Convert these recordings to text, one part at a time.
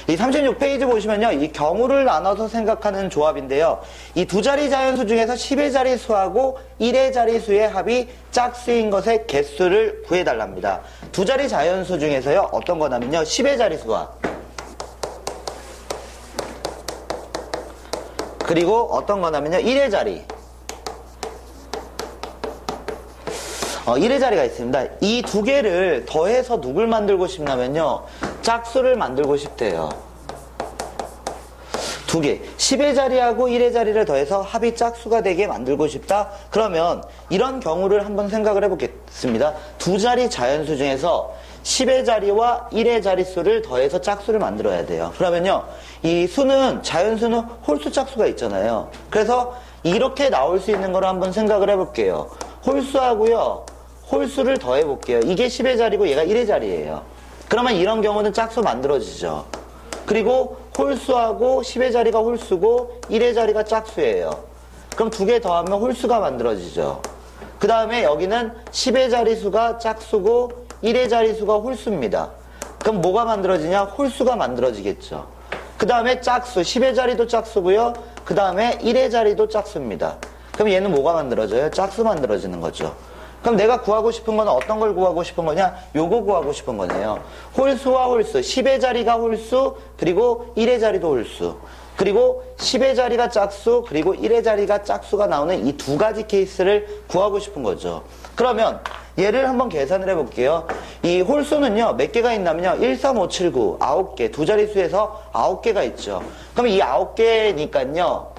이 36페이지 보시면요. 이 경우를 나눠서 생각하는 조합인데요. 이 두 자리 자연수 중에서 10의 자리수하고 1의 자리수의 합이 짝수인 것의 개수를 구해달랍니다. 두 자리 자연수 중에서요. 어떤 거냐면요. 10의 자리수와 그리고 어떤 거냐면요. 1의 자리 1의 자리가 있습니다. 이 두 개를 더해서 누굴 만들고 싶냐면요. 짝수를 만들고 싶대요. 두 개. 10의 자리하고 1의 자리를 더해서 합이 짝수가 되게 만들고 싶다? 그러면 이런 경우를 한번 생각을 해보겠습니다. 두 자리 자연수 중에서 10의 자리와 1의 자릿수를 더해서 짝수를 만들어야 돼요. 그러면요. 이 수는, 자연수는 홀수 짝수가 있잖아요. 그래서 이렇게 나올 수 있는 걸 한번 생각을 해볼게요. 홀수하고요. 홀수를 더해볼게요. 이게 10의 자리고 얘가 1의 자리예요. 그러면 이런 경우는 짝수 만들어지죠. 그리고 홀수하고 10의 자리가 홀수고 1의 자리가 짝수예요. 그럼 두 개 더하면 홀수가 만들어지죠. 그 다음에 여기는 10의 자리수가 짝수고 1의 자리수가 홀수입니다. 그럼 뭐가 만들어지냐? 홀수가 만들어지겠죠. 그 다음에 짝수, 10의 자리도 짝수고요. 그 다음에 1의 자리도 짝수입니다. 그럼 얘는 뭐가 만들어져요? 짝수 만들어지는 거죠. 그럼 내가 구하고 싶은 건 어떤 걸 구하고 싶은 거냐? 요거 구하고 싶은 거네요. 홀수와 홀수, 10의 자리가 홀수, 그리고 1의 자리도 홀수. 그리고 10의 자리가 짝수, 그리고 1의 자리가 짝수가 나오는 이 두 가지 케이스를 구하고 싶은 거죠. 그러면 얘를 한번 계산을 해볼게요. 이 홀수는요, 몇 개가 있냐면요. 1, 3, 5, 7, 9, 9개. 두 자릿수에서 9개가 있죠. 그럼 이 9개니까요.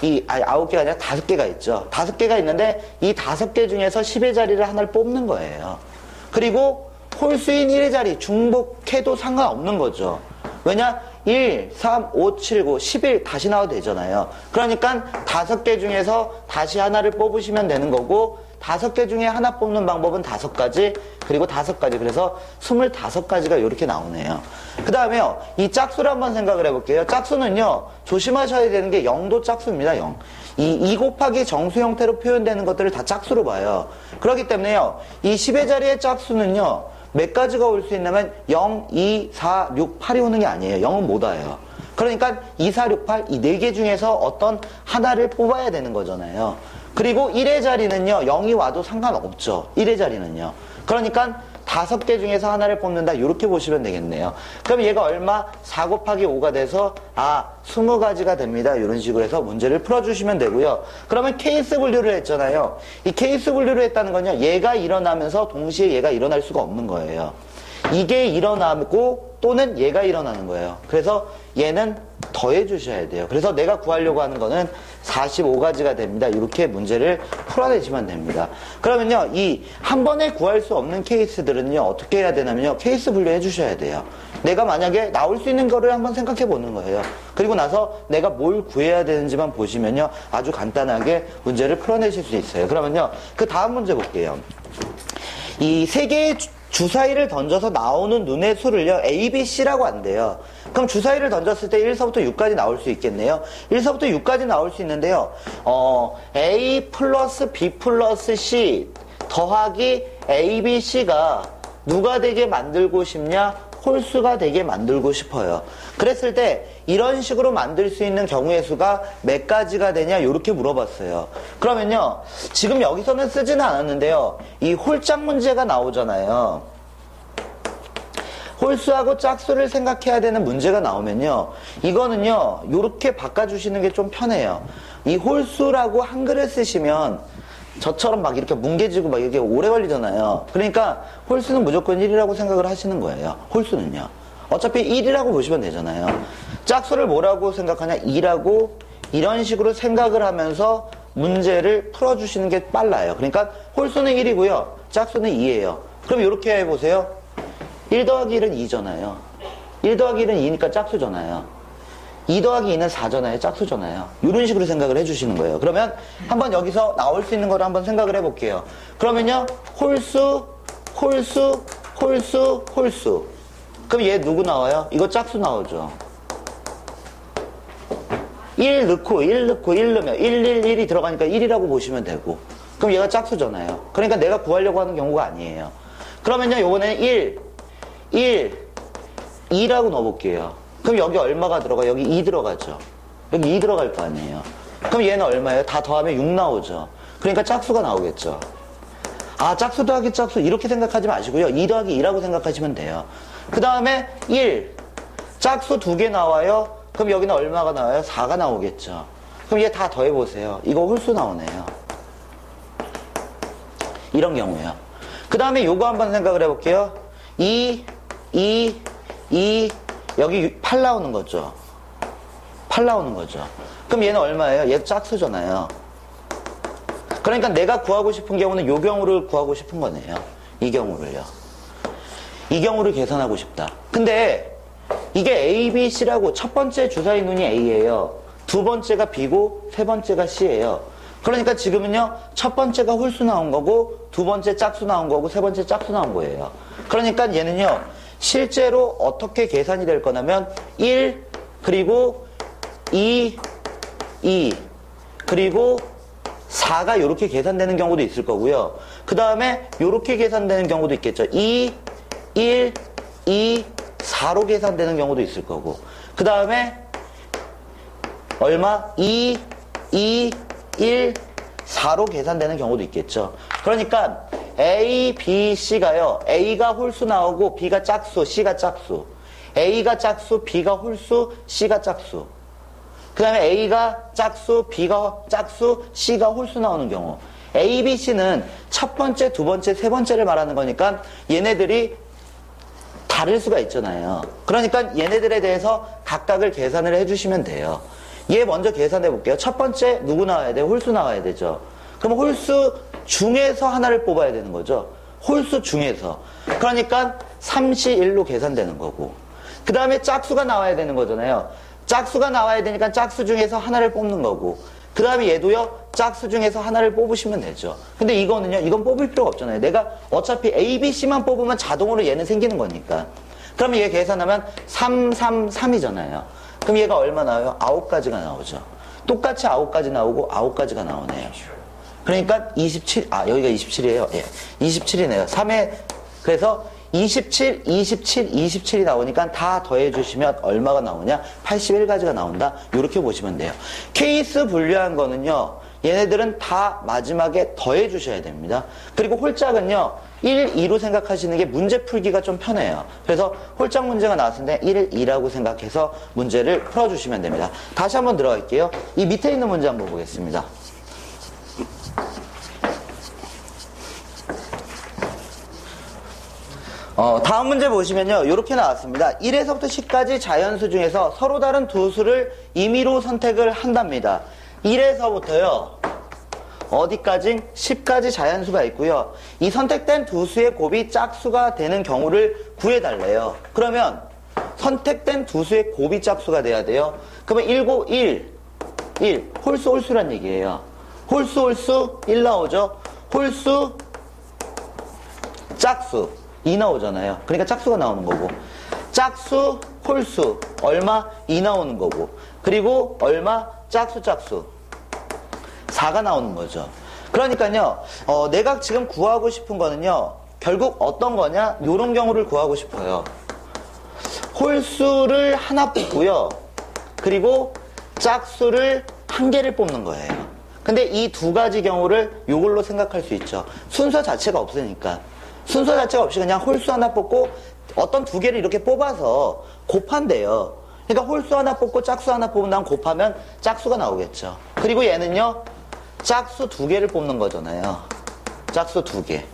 9개가 아니라 5개가 있죠. 5개가 있는데 이 5개 중에서 10의 자리를 하나를 뽑는 거예요. 그리고 홀수인 1의 자리 중복해도 상관없는 거죠. 왜냐? 1, 3, 5, 7, 9, 11 다시 나와도 되잖아요. 그러니까 5개 중에서 다시 하나를 뽑으시면 되는 거고 5개 중에 하나 뽑는 방법은 5가지, 그리고 5가지. 그래서 25가지가 이렇게 나오네요. 그 다음에요, 이 짝수를 한번 생각을 해볼게요. 짝수는요, 조심하셔야 되는 게 0도 짝수입니다, 0. 이 2 곱하기 정수 형태로 표현되는 것들을 다 짝수로 봐요. 그렇기 때문에요, 이 10의 자리의 짝수는요, 몇 가지가 올 수 있냐면 0, 2, 4, 6, 8이 오는 게 아니에요. 0은 못 와요. 그러니까 2, 4, 6, 8, 이 4개 중에서 어떤 하나를 뽑아야 되는 거잖아요. 그리고 1의 자리는요, 0이 와도 상관없죠. 1의 자리는요. 그러니까 5개 중에서 하나를 뽑는다. 이렇게 보시면 되겠네요. 그럼 얘가 얼마? 4 곱하기 5가 돼서 20가지가 됩니다. 이런 식으로 해서 문제를 풀어주시면 되고요. 그러면 케이스 분류를 했잖아요. 이 케이스 분류를 했다는 건요, 얘가 일어나면서 동시에 얘가 일어날 수가 없는 거예요. 이게 일어나고 또는 얘가 일어나는 거예요. 그래서 얘는 더해 주셔야 돼요. 그래서 내가 구하려고 하는 거는 45가지가 됩니다. 이렇게 문제를 풀어내시면 됩니다. 그러면요, 이 한 번에 구할 수 없는 케이스들은요, 어떻게 해야 되냐면요, 케이스 분류해 주셔야 돼요. 내가 만약에 나올 수 있는 거를 한번 생각해 보는 거예요. 그리고 나서 내가 뭘 구해야 되는지만 보시면요, 아주 간단하게 문제를 풀어내실 수 있어요. 그러면요, 그 다음 문제 볼게요. 이 세 개의 주사위를 던져서 나오는 눈의 수를요, A, B, C라고 한대요. 그럼 주사위를 던졌을 때 1서부터 6까지 나올 수 있겠네요. 1서부터 6까지 나올 수 있는데요. A 플러스 B 플러스 C 더하기 A, B, C가 누가 되게 만들고 싶냐? 홀수가 되게 만들고 싶어요. 그랬을 때 이런 식으로 만들 수 있는 경우의 수가 몇 가지가 되냐? 이렇게 물어봤어요. 그러면요, 지금 여기서는 쓰지는 않았는데요, 이 홀짝 문제가 나오잖아요. 홀수하고 짝수를 생각해야 되는 문제가 나오면요, 이거는요, 이렇게 바꿔주시는 게 좀 편해요. 이 홀수라고 한글을 쓰시면 저처럼 막 이렇게 뭉개지고 막 이렇게 오래 걸리잖아요. 그러니까 홀수는 무조건 1이라고 생각을 하시는 거예요. 홀수는요. 어차피 1이라고 보시면 되잖아요. 짝수를 뭐라고 생각하냐? 2라고 이런 식으로 생각을 하면서 문제를 풀어주시는 게 빨라요. 그러니까 홀수는 1이고요. 짝수는 2예요. 그럼 이렇게 해보세요. 1 더하기 1은 2잖아요. 1 더하기 1은 2니까 짝수잖아요. 2 더하기 2는 4잖아요. 짝수잖아요. 이런 식으로 생각을 해주시는 거예요. 그러면 한번 여기서 나올 수 있는 거를 한번 생각을 해볼게요. 그러면요, 홀수, 홀수, 홀수, 홀수. 그럼 얘 누구 나와요? 이거 짝수 나오죠. 1 넣고 1 넣고 1 넣으면 1, 1, 1이 들어가니까 1이라고 보시면 되고, 그럼 얘가 짝수잖아요. 그러니까 내가 구하려고 하는 경우가 아니에요. 그러면요, 요번에는 1, 2라고 넣어볼게요. 그럼 여기 얼마가 들어가? 여기 2 들어가죠. 여기 2 들어갈 거 아니에요. 그럼 얘는 얼마예요? 다 더하면 6 나오죠. 그러니까 짝수가 나오겠죠. 아, 짝수 더하기 짝수 이렇게 생각하지 마시고요. 2 더하기 2라고 생각하시면 돼요. 그 다음에 1. 짝수 2개 나와요. 그럼 여기는 얼마가 나와요? 4가 나오겠죠. 그럼 얘 다 더해보세요. 이거 홀수 나오네요. 이런 경우에요. 그 다음에 요거 한번 생각을 해볼게요. 2, 여기 8 나오는 거죠. 8 나오는 거죠. 그럼 얘는 얼마예요? 얘 짝수잖아요. 그러니까 내가 구하고 싶은 경우는 요 경우를 구하고 싶은 거네요. 이 경우를요. 이 경우를 계산하고 싶다. 근데 이게 A, B, C라고 첫 번째 주사위 눈이 A예요. 두 번째가 B고 세 번째가 C예요. 그러니까 지금은요, 첫 번째가 홀수 나온 거고 두 번째 짝수 나온 거고 세 번째 짝수 나온 거예요. 그러니까 얘는요, 실제로 어떻게 계산이 될 거냐면 1 그리고 2 그리고 4가 이렇게 계산되는 경우도 있을 거고요. 그 다음에 이렇게 계산되는 경우도 있겠죠. 2, 1, 2, 4로 계산되는 경우도 있을 거고. 그 다음에 얼마? 2, 1, 4로 계산되는 경우도 있겠죠. 그러니까 A, B, C가요. A가 홀수 나오고 B가 짝수, C가 짝수. A가 짝수, B가 홀수, C가 짝수. 그 다음에 A가 짝수, B가 짝수, C가 홀수 나오는 경우. A, B, C는 첫 번째, 두 번째, 세 번째를 말하는 거니까 얘네들이 다를 수가 있잖아요. 그러니까 얘네들에 대해서 각각을 계산을 해주시면 돼요. 얘 먼저 계산해 볼게요. 첫 번째 누구 나와야 돼요? 홀수 나와야 되죠. 그럼 홀수 중에서 하나를 뽑아야 되는 거죠. 홀수 중에서. 그러니까 3시 1로 계산되는 거고. 그 다음에 짝수가 나와야 되는 거잖아요. 짝수가 나와야 되니까 짝수 중에서 하나를 뽑는 거고. 그 다음에 얘도요, 짝수 중에서 하나를 뽑으시면 되죠. 근데 이거는요, 이건 뽑을 필요가 없잖아요. 내가 어차피 A, B, C만 뽑으면 자동으로 얘는 생기는 거니까. 그러면 얘 계산하면 3, 3, 3이잖아요. 그럼 얘가 얼마 나와요? 9가지가 나오죠. 똑같이 9가지 나오고 9가지가 나오네요. 그러니까 27, 여기가 27이에요. 예, 27이네요. 3에, 그래서 27, 27, 27이 나오니까 다 더해주시면 얼마가 나오냐? 81가지가 나온다. 이렇게 보시면 돼요. 케이스 분류한 거는요, 얘네들은 다 마지막에 더해주셔야 됩니다. 그리고 홀짝은요, 1, 2로 생각하시는 게 문제 풀기가 좀 편해요. 그래서 홀짝 문제가 나왔을 때 1, 2라고 생각해서 문제를 풀어주시면 됩니다. 다시 한번 들어갈게요. 이 밑에 있는 문제 한번 보겠습니다. 다음 문제 보시면요, 이렇게 나왔습니다. 1에서부터 10까지 자연수 중에서 서로 다른 두 수를 임의로 선택을 한답니다. 1에서부터요, 어디까지? 10까지 자연수가 있고요. 이 선택된 두 수의 곱이 짝수가 되는 경우를 구해달래요. 그러면 선택된 두 수의 곱이 짝수가 돼야 돼요. 그러면 1, 홀수란 얘기예요. 홀수 1 나오죠. 홀수 짝수 2 나오잖아요. 그러니까 짝수가 나오는 거고, 짝수 홀수 얼마? 2 나오는 거고, 그리고 얼마? 짝수 4가 나오는 거죠. 그러니까요, 내가 지금 구하고 싶은 거는요, 결국 어떤 거냐? 요런 경우를 구하고 싶어요. 홀수를 하나 뽑고요, 그리고 짝수를 한 개를 뽑는 거예요. 근데 이 두 가지 경우를 요걸로 생각할 수 있죠. 순서 자체가 없으니까. 순서 자체가 없이 그냥 홀수 하나 뽑고 어떤 두 개를 이렇게 뽑아서 곱한대요. 그러니까 홀수 하나 뽑고 짝수 하나 뽑은 다음 곱하면 짝수가 나오겠죠. 그리고 얘는요, 짝수 2개를 뽑는 거잖아요. 짝수 2개.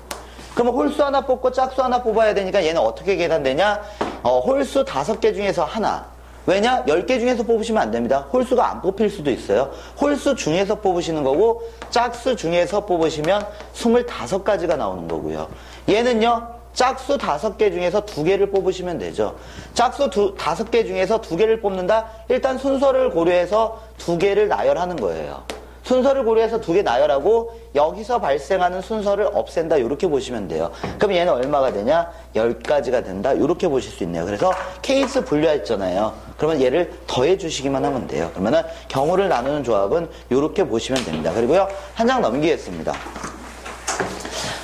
그러면 홀수 하나 뽑고 짝수 하나 뽑아야 되니까 얘는 어떻게 계산되냐? 홀수 5개 중에서 하나. 왜냐? 10개 중에서 뽑으시면 안 됩니다. 홀수가 안 뽑힐 수도 있어요. 홀수 중에서 뽑으시는 거고, 짝수 중에서 뽑으시면 25가지가 나오는 거고요. 얘는요, 짝수 5개 중에서 2개를 뽑으시면 되죠. 짝수 5개 중에서 2개를 뽑는다? 일단 순서를 고려해서 2개를 나열하는 거예요. 순서를 고려해서 2개 나열하고 여기서 발생하는 순서를 없앤다, 이렇게 보시면 돼요. 그럼 얘는 얼마가 되냐? 10가지가 된다, 이렇게 보실 수 있네요. 그래서 케이스 분류했잖아요. 그러면 얘를 더해 주시기만 하면 돼요. 그러면은 경우를 나누는 조합은 이렇게 보시면 됩니다. 그리고요, 한 장 넘기겠습니다.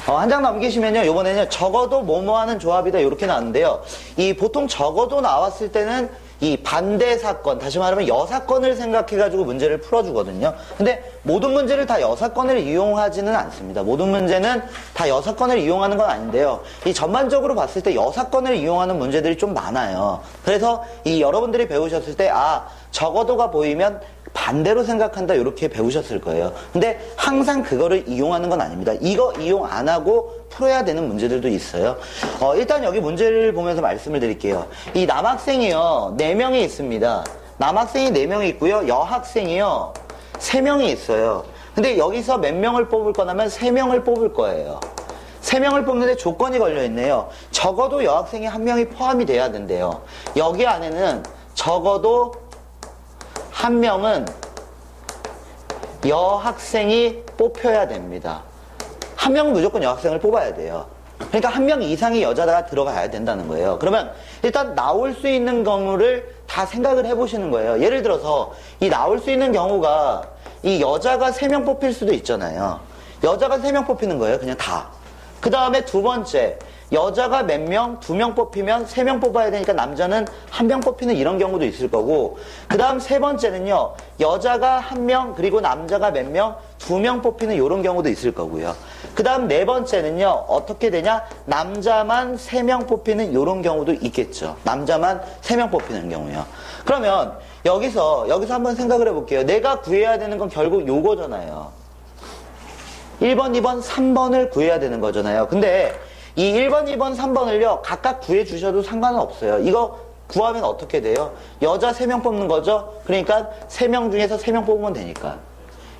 한 장 넘기시면요, 요번에는 적어도 뭐뭐 하는 조합이다, 이렇게 나왔는데요. 이 보통 적어도 나왔을 때는 이 반대 사건, 다시 말하면 여사건을 생각해가지고 문제를 풀어주거든요. 근데 모든 문제를 다 여사건을 이용하지는 않습니다. 모든 문제는 다 여사건을 이용하는 건 아닌데요. 이 전반적으로 봤을 때 여사건을 이용하는 문제들이 좀 많아요. 그래서 이 여러분들이 배우셨을 때, 적어도가 보이면 반대로 생각한다 이렇게 배우셨을 거예요. 근데 항상 그거를 이용하는 건 아닙니다. 이거 이용 안 하고 풀어야 되는 문제들도 있어요. 일단 여기 문제를 보면서 말씀을 드릴게요. 이 남학생이요 4명이 있습니다. 남학생이 4명이 있고요. 여학생이요 3명이 있어요. 근데 여기서 몇 명을 뽑을 거냐면 3명을 뽑을 거예요. 3명을 뽑는데 조건이 걸려있네요. 적어도 여학생이 1명이 포함이 돼야 된대요. 여기 안에는 적어도 1명은 여학생이 뽑혀야 됩니다. 1명은 무조건 여학생을 뽑아야 돼요. 그러니까 1명 이상이 여자가 들어가야 된다는 거예요. 그러면 일단 나올 수 있는 경우를 다 생각을 해보시는 거예요. 예를 들어서 이 나올 수 있는 경우가 이 여자가 3명 뽑힐 수도 있잖아요. 여자가 3명 뽑히는 거예요. 그냥 다. 그 다음에 두 번째, 여자가 몇 명, 2명 뽑히면 3명 뽑아야 되니까 남자는 1명 뽑히는 이런 경우도 있을 거고, 그 다음 세 번째는요, 여자가 1명, 그리고 남자가 몇 명, 2명 뽑히는 이런 경우도 있을 거고요. 그 다음 네 번째는요, 어떻게 되냐, 남자만 3명 뽑히는 이런 경우도 있겠죠. 남자만 3명 뽑히는 경우요. 그러면 여기서 한번 생각을 해볼게요. 내가 구해야 되는 건 결국 요거잖아요. 1번, 2번, 3번을 구해야 되는 거잖아요. 근데 이 1번, 2번, 3번을요, 각각 구해주셔도 상관은 없어요. 이거 구하면 어떻게 돼요? 여자 3명 뽑는 거죠? 그러니까 3명 중에서 3명 뽑으면 되니까.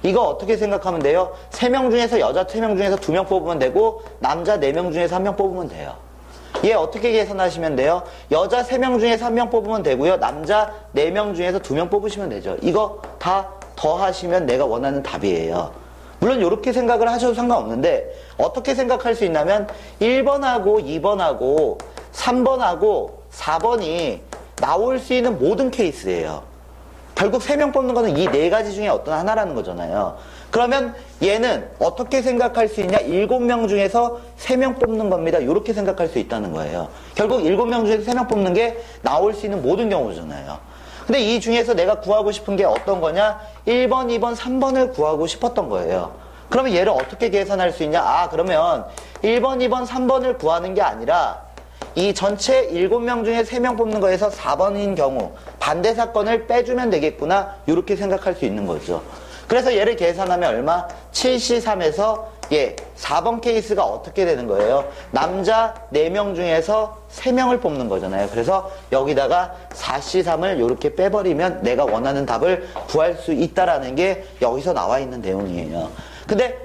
이거 어떻게 생각하면 돼요? 3명 중에서 여자 3명 중에서 2명 뽑으면 되고, 남자 4명 중에서 1명 뽑으면 돼요. 얘 어떻게 계산하시면 돼요? 여자 3명 중에서 1명 뽑으면 되고요. 남자 4명 중에서 2명 뽑으시면 되죠. 이거 다 더하시면 내가 원하는 답이에요. 물론 이렇게 생각을 하셔도 상관없는데 어떻게 생각할 수 있냐면 1번하고 2번하고 3번하고 4번이 나올 수 있는 모든 케이스예요. 결국 3명 뽑는 거는 이 4가지 중에 어떤 하나라는 거잖아요. 그러면 얘는 어떻게 생각할 수 있냐? 7명 중에서 3명 뽑는 겁니다. 이렇게 생각할 수 있다는 거예요. 결국 7명 중에서 3명 뽑는 게 나올 수 있는 모든 경우잖아요. 근데 이 중에서 내가 구하고 싶은 게 어떤 거냐? 1번, 2번, 3번을 구하고 싶었던 거예요. 그러면 얘를 어떻게 계산할 수 있냐? 그러면 1번, 2번, 3번을 구하는 게 아니라 이 전체 7명 중에 3명 뽑는 거에서 4번인 경우 반대 사건을 빼주면 되겠구나. 이렇게 생각할 수 있는 거죠. 그래서 얘를 계산하면 얼마? 7C3에서 4번 케이스가 어떻게 되는 거예요? 남자 4명 중에서 3명을 뽑는 거잖아요. 그래서 여기다가 4C3을 이렇게 빼버리면 내가 원하는 답을 구할 수 있다라는 게 여기서 나와 있는 내용이에요. 근데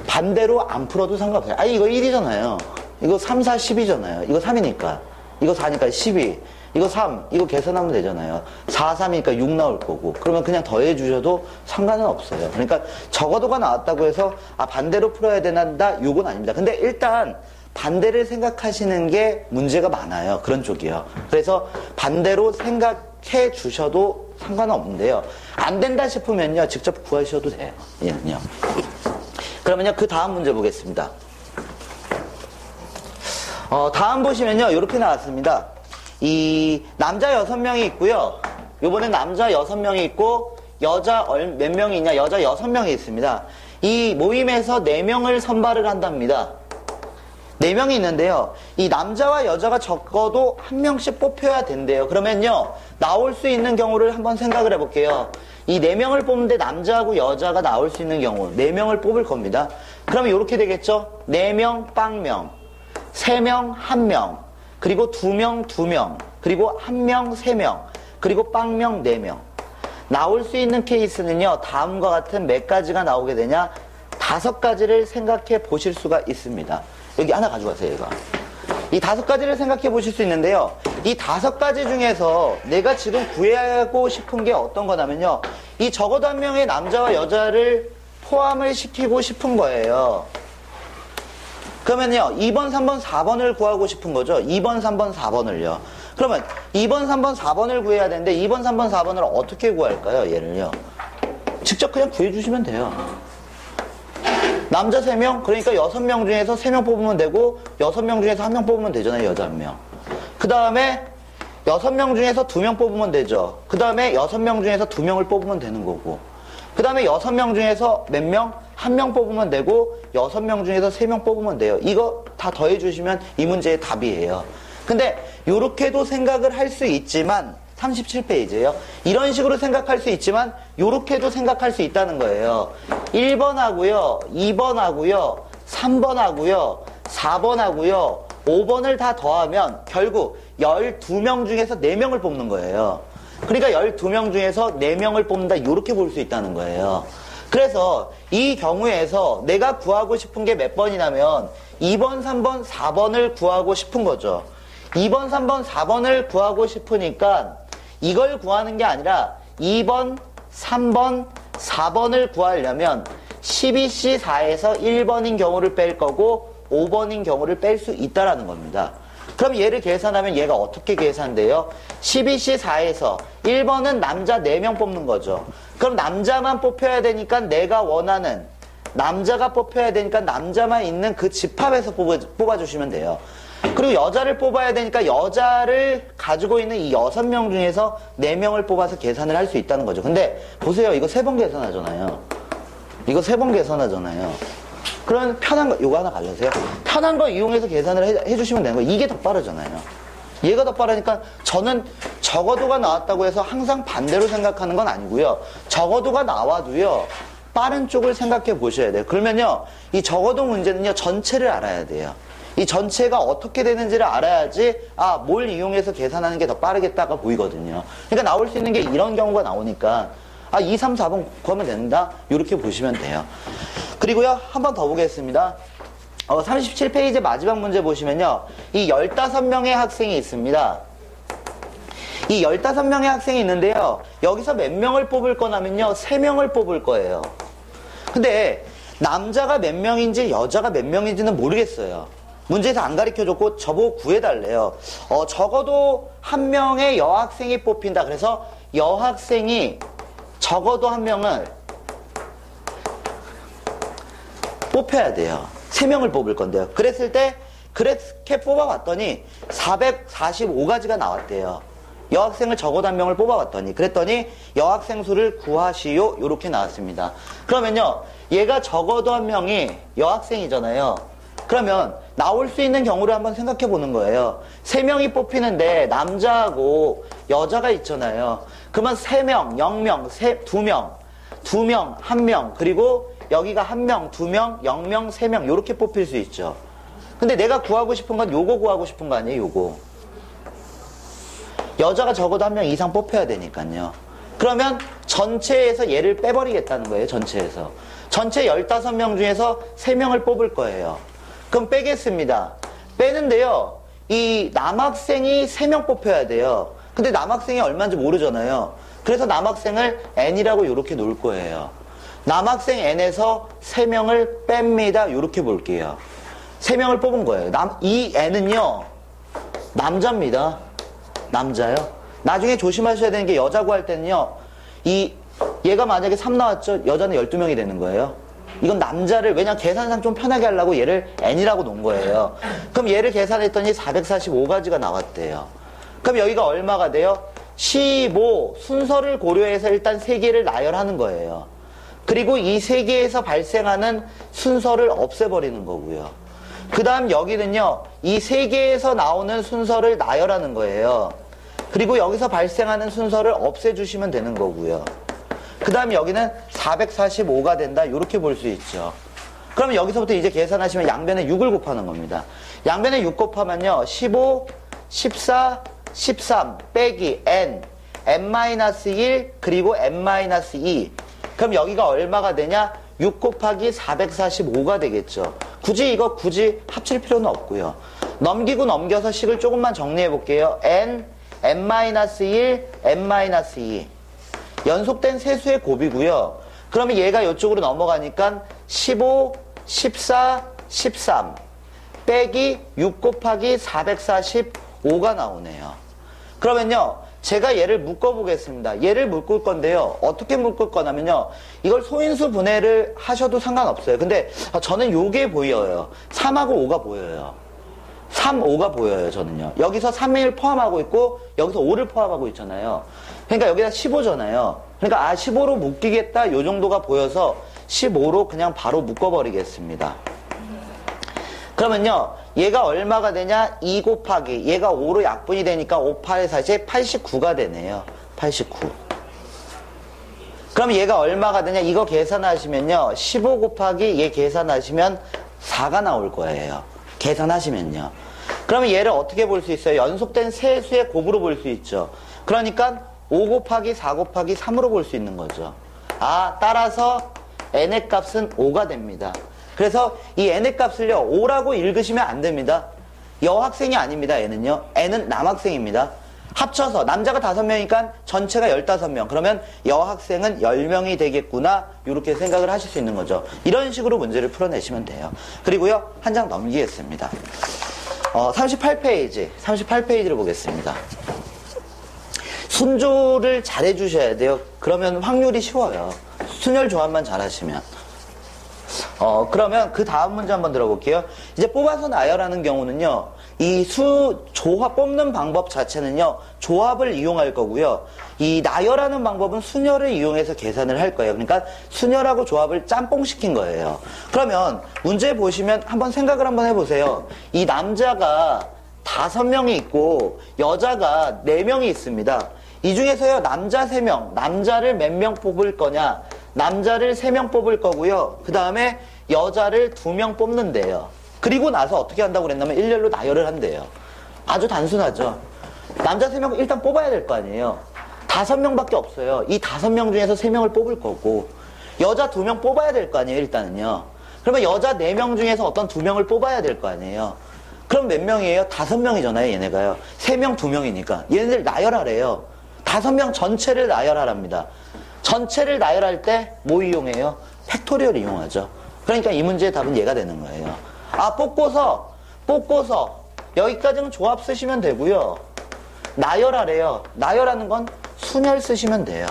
반대로 안 풀어도 상관없어요. 이거 1이잖아요. 이거 3, 4, 10이잖아요. 이거 3이니까. 이거 4니까 12. 이거 3, 이거 계산하면 되잖아요. 4, 3이니까 6 나올 거고. 그러면 그냥 더해 주셔도 상관은 없어요. 그러니까 적어도가 나왔다고 해서 반대로 풀어야 된다, 요건 아닙니다. 근데 일단 반대를 생각하시는 게 문제가 많아요. 그런 쪽이요. 그래서 반대로 생각해 주셔도 상관은 없는데요. 안 된다 싶으면요, 직접 구하셔도 돼요. 얘는요. 그러면요, 그 다음 문제 보겠습니다. 다음 보시면요, 이렇게 나왔습니다. 이 남자 6명이 있고요. 요번엔 남자 6명이 있고 여자 몇 명이 있냐? 여자 6명이 있습니다. 이 모임에서 4명을 선발을 한답니다. 4명이 있는데요. 이 남자와 여자가 적어도 1명씩 뽑혀야 된대요. 그러면요, 나올 수 있는 경우를 한번 생각을 해볼게요. 이 4명을 뽑는데 남자하고 여자가 나올 수 있는 경우 4명을 뽑을 겁니다. 그러면 이렇게 되겠죠? 4명, 빵명, 3명, 1명, 그리고 2명, 2명, 그리고 1명, 3명, 그리고 빵명, 4명. 나올 수 있는 케이스는요, 다음과 같은 몇 가지가 나오게 되냐? 5가지를 생각해 보실 수가 있습니다. 여기 하나 가져가세요, 이거. 이 5가지를 생각해 보실 수 있는데요. 이 5가지 중에서 내가 지금 구하고 싶은 게 어떤 거냐면요. 이 적어도 1명의 남자와 여자를 포함을 시키고 싶은 거예요. 그러면요, 2번, 3번, 4번을 구하고 싶은 거죠. 2번, 3번, 4번을요. 그러면 2번, 3번, 4번을 구해야 되는데 2번, 3번, 4번을 어떻게 구할까요? 얘를요. 직접 그냥 구해주시면 돼요. 남자 3명, 그러니까 6명 중에서 3명 뽑으면 되고 6명 중에서 1명 뽑으면 되잖아요. 여자 1명. 그 다음에 6명 중에서 2명 뽑으면 되죠. 그 다음에 6명 중에서 2명을 뽑으면 되는 거고. 그 다음에 6명 중에서 몇 명? 1명 뽑으면 되고 6명 중에서 3명 뽑으면 돼요. 이거 다 더해주시면 이 문제의 답이에요. 근데 요렇게도 생각을 할 수 있지만 37페이지예요. 이런 식으로 생각할 수 있지만 요렇게도 생각할 수 있다는 거예요. 1번하고요 2번하고요 3번하고요 4번하고요 5번을 다 더하면 결국 12명 중에서 4명을 뽑는 거예요. 그러니까 12명 중에서 4명을 뽑는다, 이렇게 볼 수 있다는 거예요. 그래서 이 경우에서 내가 구하고 싶은 게 몇 번이냐면 2번, 3번, 4번을 구하고 싶은 거죠. 2번, 3번, 4번을 구하고 싶으니까 이걸 구하는 게 아니라 2번, 3번, 4번을 구하려면 12C4에서 1번인 경우를 뺄 거고 5번인 경우를 뺄 수 있다라는 겁니다. 그럼 얘를 계산하면 얘가 어떻게 계산돼요? 12C4에서 1번은 남자 4명 뽑는 거죠. 그럼 남자만 뽑혀야 되니까 내가 원하는 남자가 뽑혀야 되니까 남자만 있는 그 집합에서 뽑아주시면 돼요. 그리고 여자를 뽑아야 되니까 여자를 가지고 있는 이 6명 중에서 4명을 뽑아서 계산을 할 수 있다는 거죠. 근데 보세요. 이거 3번 계산하잖아요. 이거 3번 계산하잖아요. 그럼 편한 거, 요거 하나 가져오세요. 편한 거 이용해서 계산을 해주시면 되는 거예요. 이게 더 빠르잖아요. 얘가 더 빠르니까 저는 적어도가 나왔다고 해서 항상 반대로 생각하는 건 아니고요. 적어도가 나와도요. 빠른 쪽을 생각해 보셔야 돼요. 그러면요. 이 적어도 문제는요. 전체를 알아야 돼요. 이 전체가 어떻게 되는지를 알아야지 뭘 이용해서 계산하는 게 더 빠르겠다가 보이거든요. 그러니까 나올 수 있는 게 이런 경우가 나오니까 2, 3, 4번 구하면 된다. 이렇게 보시면 돼요. 그리고요. 한 번 더 보겠습니다. 37페이지 마지막 문제 보시면요. 이 15명의 학생이 있습니다. 이 15명의 학생이 있는데요. 여기서 몇 명을 뽑을 거냐면요. 3명을 뽑을 거예요. 근데 남자가 몇 명인지 여자가 몇 명인지는 모르겠어요. 문제에서 안 가르쳐줬고 저보고 구해달래요. 적어도 한 명의 여학생이 뽑힌다. 그래서 여학생이 적어도 한 명을 뽑혀야 돼요. 3명을 뽑을 건데요. 그랬을 때 그렇게 뽑아봤더니 445가지가 나왔대요. 여학생을 적어도 한 명을 뽑아봤더니 그랬더니 여학생 수를 구하시오 이렇게 나왔습니다. 그러면요. 얘가 적어도 한 명이 여학생이잖아요. 그러면 나올 수 있는 경우를 한번 생각해 보는 거예요. 3명이 뽑히는데 남자하고 여자가 있잖아요. 그러면 3명, 0명, 2명, 2명, 1명, 그리고 여기가 1명, 2명, 0명, 3명 이렇게 뽑힐 수 있죠. 근데 내가 구하고 싶은 건 요거 구하고 싶은 거 아니에요, 요거. 여자가 적어도 1명 이상 뽑혀야 되니까요. 그러면 전체에서 얘를 빼버리겠다는 거예요, 전체에서. 전체 15명 중에서 3명을 뽑을 거예요. 그럼 빼겠습니다. 빼는데요, 이 남학생이 3명 뽑혀야 돼요. 근데 남학생이 얼마인지 모르잖아요. 그래서 남학생을 N이라고 이렇게 놓을 거예요. 남학생 N에서 3명을 뺍니다. 이렇게 볼게요. 3명을 뽑은 거예요. 이 N은요, 남자입니다. 남자요. 나중에 조심하셔야 되는 게 여자 구할 때는요, 얘가 만약에 3 나왔죠? 여자는 12명이 되는 거예요. 이건 남자를, 왜냐면 계산상 좀 편하게 하려고 얘를 N이라고 놓은 거예요. 그럼 얘를 계산했더니 445가지가 나왔대요. 그럼 여기가 얼마가 돼요? 15 순서를 고려해서 일단 3개를 나열하는 거예요. 그리고 이 3개에서 발생하는 순서를 없애버리는 거고요. 그 다음 여기는요, 이 3개에서 나오는 순서를 나열하는 거예요. 그리고 여기서 발생하는 순서를 없애주시면 되는 거고요. 그 다음 여기는 445가 된다. 이렇게 볼 수 있죠. 그러면 여기서부터 이제 계산하시면 양변에 6을 곱하는 겁니다. 양변에 6 곱하면요, 15, 14, 13 빼기 n, n-1 그리고 n-2. 그럼 여기가 얼마가 되냐? 6 곱하기 445가 되겠죠. 굳이 합칠 필요는 없고요. 넘기고 넘겨서 식을 조금만 정리해 볼게요. n, n-1, n-2. 연속된 세수의 곱이고요. 그러면 얘가 이쪽으로 넘어가니까 15, 14, 13 빼기 6 곱하기 445가 나오네요. 그러면요, 제가 얘를 묶어보겠습니다. 얘를 묶을 건데요. 어떻게 묶을 거냐면요, 이걸 소인수 분해를 하셔도 상관없어요. 근데 저는 요게 보여요. 3하고 5가 보여요. 3, 5가 보여요, 저는요. 여기서 3을 포함하고 있고, 여기서 5를 포함하고 있잖아요. 그러니까 여기다 15잖아요. 그러니까 15로 묶이겠다, 요 정도가 보여서 15로 그냥 바로 묶어버리겠습니다. 그러면요, 얘가 얼마가 되냐? 2 곱하기, 얘가 5로 약분이 되니까 5, 8, 40, 89가 되네요. 89. 그럼 얘가 얼마가 되냐? 이거 계산하시면요, 15 곱하기 얘 계산하시면 4가 나올 거예요. 계산하시면요. 그러면 얘를 어떻게 볼 수 있어요? 연속된 세 수의 곱으로 볼 수 있죠. 그러니까 5 곱하기 4 곱하기 3으로 볼 수 있는 거죠. 따라서 n의 값은 5가 됩니다. 그래서 이 n의 값을요, 5라고 읽으시면 안 됩니다. 여학생이 아닙니다, n은요. n은 남학생입니다. 합쳐서 남자가 5명이니까 전체가 15명. 그러면 여학생은 10명이 되겠구나. 이렇게 생각을 하실 수 있는 거죠. 이런 식으로 문제를 풀어내시면 돼요. 그리고요, 한 장 넘기겠습니다. 38페이지를 보겠습니다. 순조를 잘 해주셔야 돼요. 그러면 확률이 쉬워요. 순열 조합만 잘 하시면. 그러면 그 다음 문제 한번 들어볼게요. 이제 뽑아서 나열하는 경우는요, 이 조합 뽑는 방법 자체는요, 조합을 이용할 거고요. 이 나열하는 방법은 순열을 이용해서 계산을 할 거예요. 그러니까 순열하고 조합을 짬뽕시킨 거예요. 그러면 문제 보시면 한번 생각을 한번 해보세요. 이 남자가 5명이 있고 여자가 4명이 있습니다. 이 중에서요, 남자 3명, 남자를 몇 명 뽑을 거냐? 남자를 3명 뽑을 거고요. 그 다음에 여자를 2명 뽑는데요. 그리고 나서 어떻게 한다고 그랬냐면 일렬로 나열을 한대요. 아주 단순하죠. 남자 3명 일단 뽑아야 될 거 아니에요. 5명밖에 없어요. 이 5명 중에서 3명을 뽑을 거고, 여자 2명 뽑아야 될 거 아니에요, 일단은요. 그러면 여자 4명 중에서 어떤 2명을 뽑아야 될 거 아니에요. 그럼 몇 명이에요? 5명이잖아요, 얘네가요. 3명, 2명이니까. 얘네들 나열하래요. 5명 전체를 나열하랍니다. 전체를 나열할 때 뭐 이용해요? 팩토리얼 이용하죠. 그러니까 이 문제의 답은 얘가 되는 거예요. 뽑고서 여기까지는 조합 쓰시면 되고요. 나열하래요. 나열하는 건 순열 쓰시면 돼요.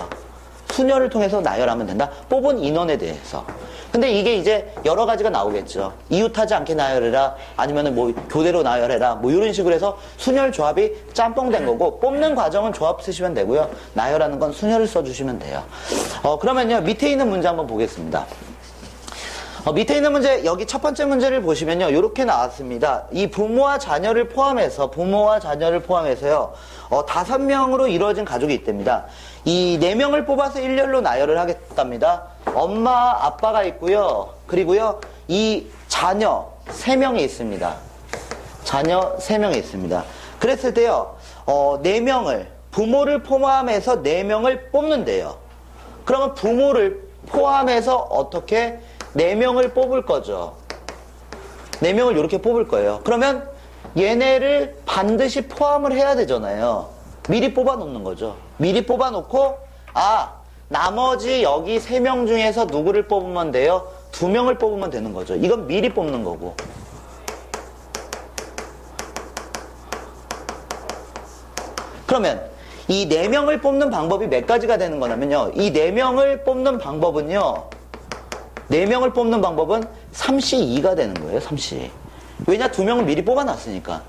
순열을 통해서 나열하면 된다. 뽑은 인원에 대해서. 근데 이게 이제 여러 가지가 나오겠죠. 이웃하지 않게 나열해라, 아니면은 뭐 교대로 나열해라, 뭐 이런 식으로 해서 순열 조합이 짬뽕된 거고, 뽑는 과정은 조합 쓰시면 되고요. 나열하는 건 순열을 써주시면 돼요. 그러면요, 밑에 있는 문제 한번 보겠습니다. 밑에 있는 문제, 여기 첫 번째 문제를 보시면요, 이렇게 나왔습니다. 이 부모와 자녀를 포함해서요, 5명으로 이루어진 가족이 있답니다. 이 4명을 뽑아서 일렬로 나열을 하겠답니다. 엄마, 아빠가 있고요. 그리고요, 이 자녀 3명이 있습니다. 자녀 3명이 있습니다. 그랬을 때요, 4명을, 부모를 포함해서 4명을 뽑는데요. 그러면 부모를 포함해서 어떻게 4명을 뽑을 거죠. 4명을 이렇게 뽑을 거예요. 그러면 얘네를 반드시 포함을 해야 되잖아요. 미리 뽑아 놓는 거죠. 미리 뽑아 놓고, 나머지 여기 3명 중에서 누구를 뽑으면 돼요? 2명을 뽑으면 되는 거죠. 이건 미리 뽑는 거고. 그러면 이 4명을 뽑는 방법이 몇 가지가 되는 거냐면요, 이 4명을 뽑는 방법은요, 4명을 뽑는 방법은 3C2가 되는 거예요. 3C. 왜냐? 2명은 미리 뽑아놨으니까.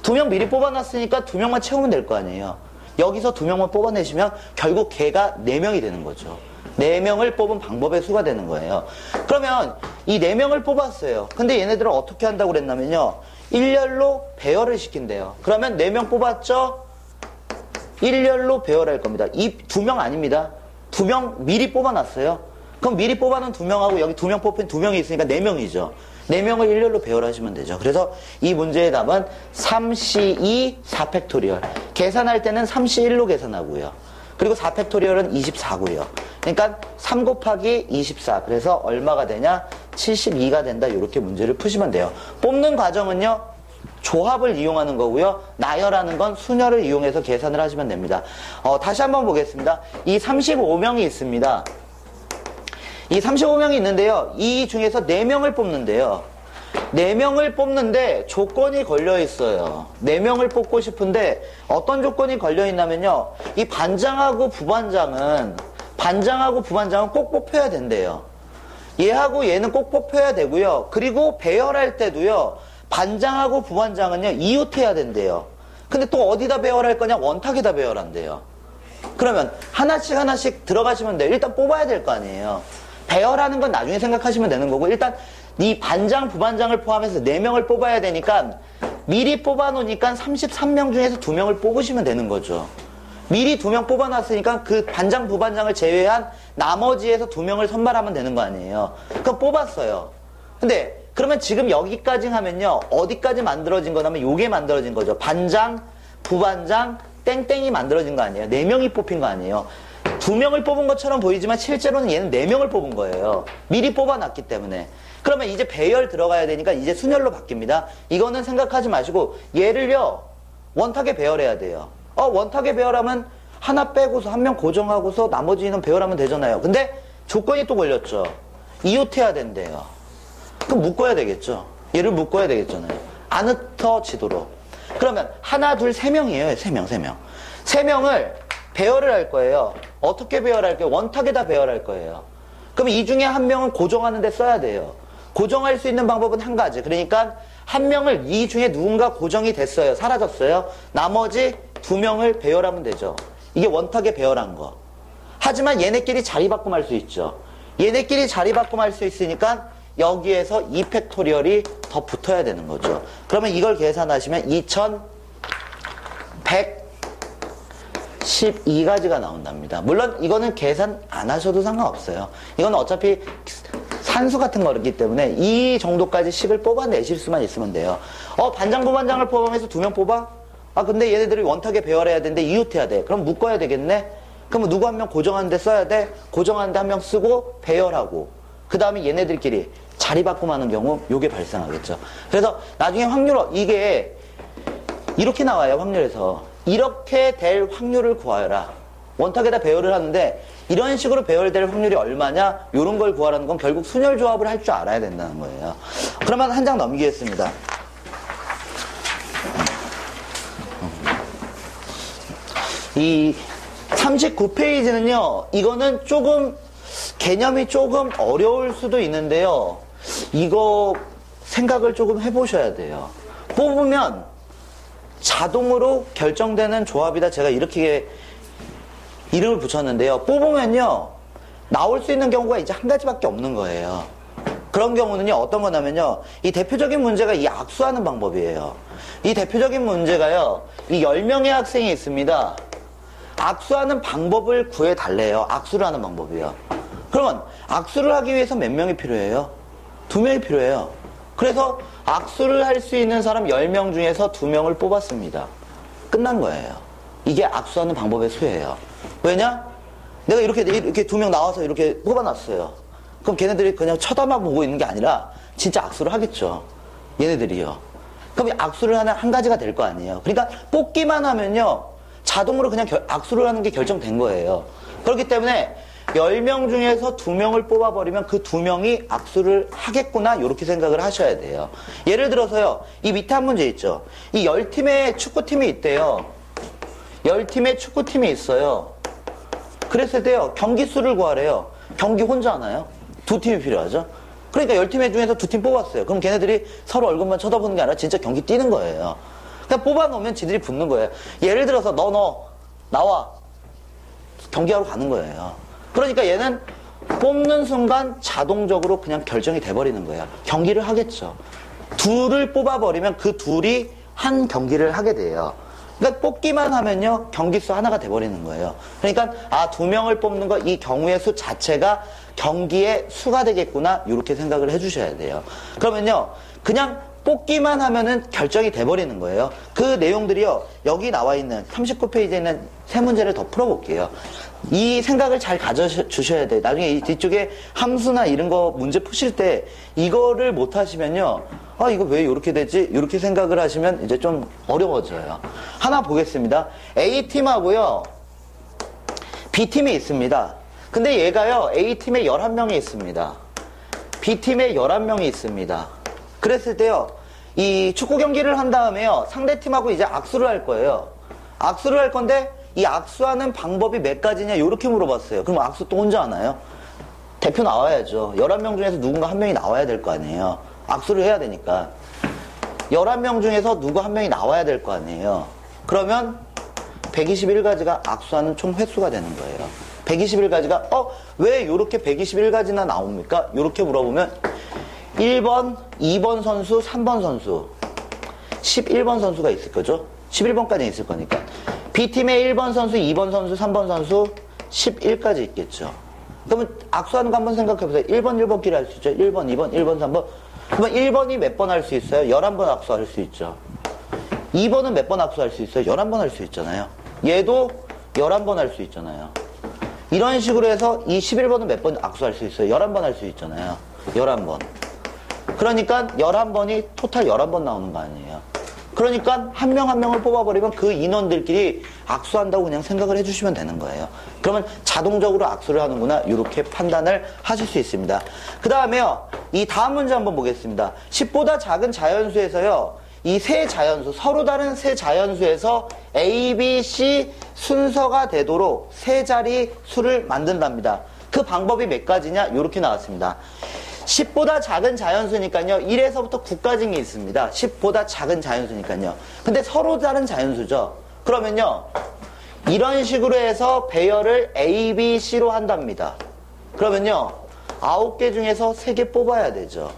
2명 미리 뽑아놨으니까 2명만 채우면 될 거 아니에요. 여기서 2명만 뽑아내시면 결국 걔가 4명이 되는 거죠. 4명을 뽑은 방법의 수가 되는 거예요. 그러면 이 4명을 뽑았어요. 근데 얘네들은 어떻게 한다고 그랬냐면요, 일렬로 배열을 시킨대요. 그러면 4명 뽑았죠? 일렬로 배열할 겁니다. 이 2명 아닙니다. 2명 미리 뽑아놨어요. 그럼 미리 뽑아놓은 2명하고 여기 2명 뽑힌 2명이 있으니까 4명이죠. 4명을 일렬로 배열하시면 되죠. 그래서 이 문제의 답은 3C2 4팩토리얼. 계산할 때는 3C1로 계산하고요. 그리고 4팩토리얼은 24고요. 그러니까 3 곱하기 24. 그래서 얼마가 되냐? 72가 된다. 이렇게 문제를 푸시면 돼요. 뽑는 과정은요, 조합을 이용하는 거고요. 나열하는 건 순열을 이용해서 계산을 하시면 됩니다. 다시 한번 보겠습니다. 이 35명이 있습니다. 이 35명이 있는데요, 이 중에서 4명을 뽑는데요. 4명을 뽑는데 조건이 걸려 있어요. 4명을 뽑고 싶은데 어떤 조건이 걸려 있냐면요, 이 반장하고 부반장은 꼭 뽑혀야 된대요. 얘하고 얘는 꼭 뽑혀야 되고요. 그리고 배열할 때도요, 반장하고 부반장은요, 이웃해야 된대요. 근데 또 어디다 배열할 거냐? 원탁에다 배열한대요. 그러면 하나씩 들어가시면 돼요. 일단 뽑아야 될 거 아니에요. 배열하는 건 나중에 생각하시면 되는 거고, 일단 이 반장, 부반장을 포함해서 4명을 뽑아야 되니까 미리 뽑아놓으니까 33명 중에서 2명을 뽑으시면 되는 거죠. 미리 2명 뽑아놨으니까 그 반장, 부반장을 제외한 나머지에서 2명을 선발하면 되는 거 아니에요. 그럼 뽑았어요. 근데 그러면 지금 여기까지 하면요, 어디까지 만들어진 거냐면 요게 만들어진 거죠. 반장, 부반장, 땡땡이 만들어진 거 아니에요. 4명이 뽑힌 거 아니에요. 2명을 뽑은 것처럼 보이지만 실제로는 얘는 4명을 뽑은 거예요. 미리 뽑아놨기 때문에. 그러면 이제 배열 들어가야 되니까 이제 순열로 바뀝니다. 이거는 생각하지 마시고 얘를요, 원탁에 배열해야 돼요. 원탁에 배열하면 하나 빼고서 1명 고정하고서 나머지는 배열하면 되잖아요. 근데 조건이 또 걸렸죠. 이웃해야 된대요. 그럼 묶어야 되겠죠. 얘를 묶어야 되겠잖아요. 안 흩어지도록. 그러면 하나, 둘, 3명이에요. 3명. 3명을 배열을 할 거예요. 어떻게 배열할게요? 원탁에다 배열할 거예요. 그럼 이 중에 1명은 고정하는 데 써야 돼요. 고정할 수 있는 방법은 한 가지. 그러니까 1명을 이 중에 누군가 고정이 됐어요. 사라졌어요. 나머지 2명을 배열하면 되죠. 이게 원탁에 배열한 거. 하지만 얘네끼리 자리 바꿈 할 수 있죠. 얘네끼리 자리 바꿈 할 수 있으니까 여기에서 2팩토리얼이 더 붙어야 되는 거죠. 그러면 이걸 계산하시면 2112가지가 나온답니다. 물론 이거는 계산 안 하셔도 상관없어요. 이건 어차피 산수 같은 거기 때문에 이 정도까지 식을 뽑아내실 수만 있으면 돼요. 반장, 부반장을 포함해서 2명 뽑아? 근데 얘네들이 원탁에 배열해야 되는데 이웃해야 돼. 그럼 묶어야 되겠네? 그러면 누구 1명 고정하는 데 써야 돼? 고정하는 데 1명 쓰고 배열하고 그 다음에 얘네들끼리 자리 바꿈하는 경우 요게 발생하겠죠. 그래서 나중에 확률, 이게 이렇게 나와요. 확률에서. 이렇게 될 확률을 구하여라. 원탁에다 배열을 하는데 이런 식으로 배열될 확률이 얼마냐? 이런 걸 구하라는 건 결국 순열 조합을 할 줄 알아야 된다는 거예요. 그러면 한 장 넘기겠습니다. 이 39페이지는요. 이거는 조금 개념이 조금 어려울 수도 있는데요. 이거 생각을 조금 해보셔야 돼요. 뽑으면 자동으로 결정되는 조합이다. 제가 이렇게 이름을 붙였는데요. 뽑으면요, 나올 수 있는 경우가 이제 한 가지밖에 없는 거예요. 그런 경우는요, 어떤 거냐면요, 이 대표적인 문제가 이 악수하는 방법이에요. 이 대표적인 문제가요, 이 10명의 학생이 있습니다. 악수하는 방법을 구해달래요. 악수를 하는 방법이요. 그러면 악수를 하기 위해서 몇 명이 필요해요? 2명이 필요해요. 그래서 악수를 할 수 있는 사람 10명 중에서 2명을 뽑았습니다. 끝난 거예요. 이게 악수하는 방법의 수예요. 왜냐? 내가 이렇게 2명 나와서 이렇게 뽑아놨어요. 그럼 걔네들이 그냥 쳐다만 보고 있는 게 아니라 진짜 악수를 하겠죠. 얘네들이요. 그럼 악수를 하는 한 가지가 될 거 아니에요. 그러니까 뽑기만 하면요, 자동으로 그냥 악수를 하는 게 결정된 거예요. 그렇기 때문에 10명 중에서 2명을 뽑아버리면 그 2명이 악수를 하겠구나, 이렇게 생각을 하셔야 돼요. 예를 들어서요, 이 밑에 한 문제 있죠. 이 10팀의 축구팀이 있대요. 10팀의 축구팀이 있어요. 그랬을 때요, 경기 수를 구하래요. 경기 혼자 하나요? 2팀이 필요하죠. 그러니까 10팀 중에서 2팀 뽑았어요. 그럼 걔네들이 서로 얼굴만 쳐다보는 게 아니라 진짜 경기 뛰는 거예요. 그냥 뽑아놓으면 지들이 붙는 거예요. 예를 들어서 너 나와, 경기하러 가는 거예요. 그러니까 얘는 뽑는 순간 자동적으로 그냥 결정이 돼버리는 거예요. 경기를 하겠죠. 둘을 뽑아버리면 그 둘이 한 경기를 하게 돼요. 그러니까 뽑기만 하면요, 경기수 하나가 돼버리는 거예요. 그러니까 2명을 뽑는 거, 이 경우의 수 자체가 경기의 수가 되겠구나, 이렇게 생각을 해주셔야 돼요. 그러면요, 그냥 뽑기만 하면은 결정이 돼버리는 거예요. 그 내용들이요, 여기 나와 있는 39페이지에 있는 세 문제를 더 풀어볼게요. 이 생각을 잘 가져주셔야 돼요. 나중에 이 뒤쪽에 함수나 이런 거 문제 푸실 때 이거를 못 하시면요, 이거 왜 이렇게 되지? 이렇게 생각을 하시면 이제 좀 어려워져요. 하나 보겠습니다. A팀하고요, B팀이 있습니다. 근데 얘가요, A팀에 11명이 있습니다. B팀에 11명이 있습니다. 그랬을 때요, 이 축구 경기를 한 다음에요, 상대팀하고 이제 악수를 할 거예요. 악수를 할 건데, 이 악수하는 방법이 몇 가지냐, 요렇게 물어봤어요. 그럼 악수 또 혼자 하나요? 대표 나와야죠. 11명 중에서 누군가 한 명이 나와야 될 거 아니에요. 악수를 해야 되니까. 11명 중에서 누구 한 명이 나와야 될 거 아니에요. 그러면 121가지가 악수하는 총 횟수가 되는 거예요. 121가지가 왜 이렇게 121가지나 나옵니까? 이렇게 물어보면 1번, 2번 선수, 3번 선수 11번 선수가 있을 거죠. 11번까지 있을 거니까 B팀에 1번 선수, 2번 선수, 3번 선수 11까지 있겠죠. 그러면 악수하는 거 한번 생각해 보세요. 1번, 1번끼리 할 수 있죠. 1번, 2번, 1번, 3번. 그러면 1번이 몇 번 할 수 있어요? 11번 악수할 수 있죠. 2번은 몇 번 악수할 수 있어요? 11번 할 수 있잖아요. 얘도 11번 할 수 있잖아요. 이런 식으로 해서 이 11번은 몇 번 악수할 수 있어요? 11번 할 수 있잖아요. 11번. 그러니까 11번이 토탈 11번 나오는 거 아니에요. 그러니까 한 명 한 명을 뽑아버리면 그 인원들끼리 악수한다고 그냥 생각을 해주시면 되는 거예요. 그러면 자동적으로 악수를 하는구나 이렇게 판단을 하실 수 있습니다. 그 다음에요. 이 다음 문제 한번 보겠습니다. 10보다 작은 자연수에서요. 이 세 자연수, 서로 다른 세 자연수에서 A, B, C 순서가 되도록 세 자리 수를 만든답니다. 그 방법이 몇 가지냐? 이렇게 나왔습니다. 10보다 작은 자연수니까요. 1에서부터 9까지 있습니다. 10보다 작은 자연수니까요. 근데 서로 다른 자연수죠. 그러면요. 이런 식으로 해서 배열을 A, B, C로 한답니다. 그러면요. 9개 중에서 3개 뽑아야 되죠.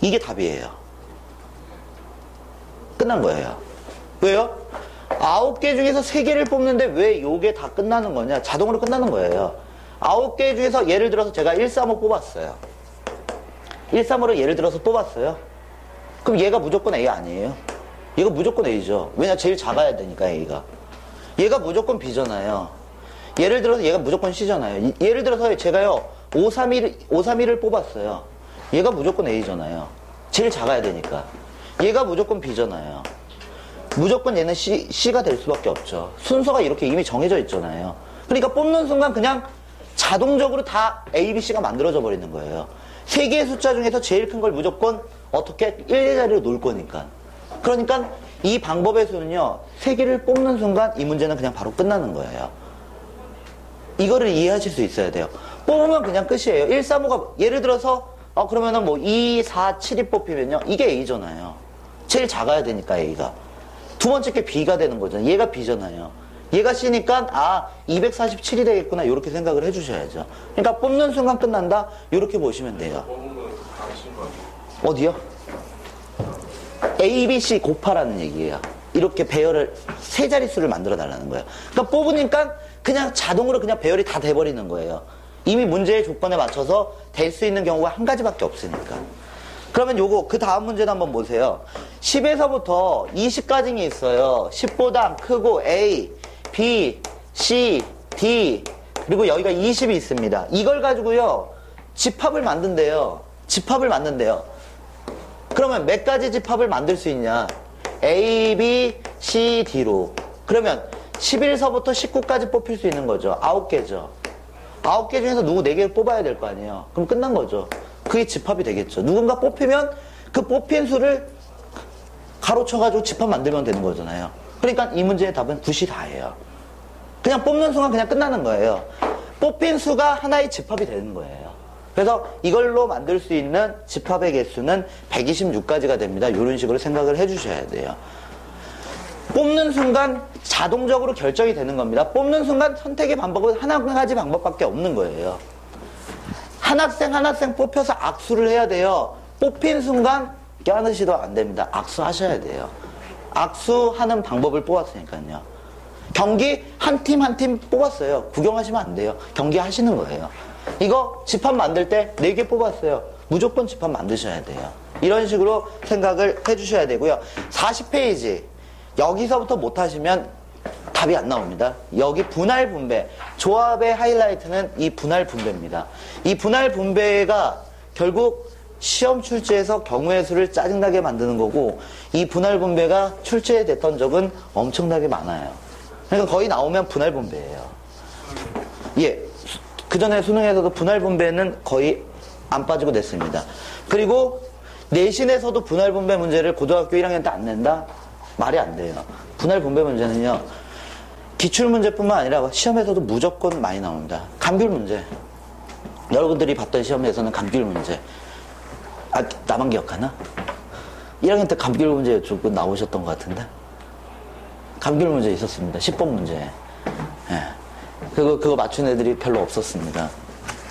이게 답이에요. 끝난 거예요. 왜요? 9개 중에서 3개를 뽑는데 왜 요게 다 끝나는 거냐? 자동으로 끝나는 거예요. 9개 중에서 예를 들어서 제가 135 뽑았어요. 135를 예를 들어서 뽑았어요. 그럼 얘가 무조건 A 아니에요? 얘가 무조건 A죠. 왜냐? 제일 작아야 되니까 A가. 얘가 무조건 B잖아요. 예를 들어서 얘가 무조건 C잖아요. 예를 들어서 제가요 531을 뽑았어요. 얘가 무조건 A잖아요. 제일 작아야 되니까. 얘가 무조건 B잖아요. 무조건 얘는 C가 될 수밖에 없죠. 순서가 이렇게 이미 정해져 있잖아요. 그러니까 뽑는 순간 그냥 자동적으로 다 A, B, C가 만들어져 버리는 거예요. 세 개의 숫자 중에서 제일 큰 걸 무조건 어떻게 1, 자리로 놓을 거니까. 그러니까 이 방법에서는요. 세 개를 뽑는 순간 이 문제는 그냥 바로 끝나는 거예요. 이거를 이해하실 수 있어야 돼요. 뽑으면 그냥 끝이에요. 135가 예를 들어서 그러면은 뭐 2, 4, 7이 뽑히면요. 이게 A잖아요. 제일 작아야 되니까 A가. 두 번째 게 B가 되는 거잖아요. 얘가 B잖아요. 얘가 C니까 247이 되겠구나 이렇게 생각을 해주셔야죠. 그러니까 뽑는 순간 끝난다 이렇게 보시면 돼요. 어디요? A, B, C 곱하라는 얘기예요. 이렇게 배열을 세 자릿수를 만들어 달라는 거예요. 그러니까 뽑으니까 그냥 자동으로 그냥 배열이 다 돼버리는 거예요. 이미 문제의 조건에 맞춰서 될 수 있는 경우가 한 가지밖에 없으니까. 그러면 요거 그 다음 문제도 한번 보세요. 10에서부터 20까지 있어요. 10보다 크고 A, B, C, D 그리고 여기가 20이 있습니다. 이걸 가지고요 집합을 만든대요. 집합을 만든대요. 그러면 몇 가지 집합을 만들 수 있냐? A, B, C, D로. 그러면 11서부터 19까지 뽑힐 수 있는 거죠. 9개죠. 9개 중에서 누구 4개를 뽑아야 될 거 아니에요. 그럼 끝난 거죠. 그게 집합이 되겠죠. 누군가 뽑히면 그 뽑힌 수를 가로쳐가지고 집합 만들면 되는 거잖아요. 그러니까 이 문제의 답은 9이 다예요. 그냥 뽑는 순간 그냥 끝나는 거예요. 뽑힌 수가 하나의 집합이 되는 거예요. 그래서 이걸로 만들 수 있는 집합의 개수는 126가지가 됩니다. 이런 식으로 생각을 해주셔야 돼요. 뽑는 순간 자동적으로 결정이 되는 겁니다. 뽑는 순간 선택의 방법은 한 가지 방법밖에 없는 거예요. 한 학생 뽑혀서 악수를 해야 돼요. 뽑힌 순간 껴안으시도 안 됩니다. 악수하셔야 돼요. 악수하는 방법을 뽑았으니까요. 경기 한 팀 한 팀 뽑았어요. 구경하시면 안 돼요. 경기 하시는 거예요. 이거 집합 만들 때 4개 뽑았어요. 무조건 집합 만드셔야 돼요. 이런 식으로 생각을 해주셔야 되고요. 40페이지 여기서부터 못하시면 답이 안 나옵니다. 여기 분할 분배 조합의 하이라이트는 이 분할 분배입니다. 이 분할 분배가 결국 시험 출제에서 경우의 수를 짜증나게 만드는 거고 이 분할 분배가 출제됐던 적은 엄청나게 많아요. 그러니까 거의 나오면 분할 분배예요. 예, 그 전에 수능에서도 분할 분배는 거의 안 빠지고 냈습니다. 그리고 내신에서도 분할 분배 문제를 고등학교 1학년 때 안 낸다? 말이 안 돼요. 분할 분배 문제는요. 기출 문제뿐만 아니라 시험에서도 무조건 많이 나옵니다. 감귤 문제. 여러분들이 봤던 시험에서는 감귤 문제. 나만 기억하나? 1학년 때 감귤 문제 조금 나오셨던 것 같은데? 감귤 문제 있었습니다. 10번 문제. 예. 그거 맞춘 애들이 별로 없었습니다.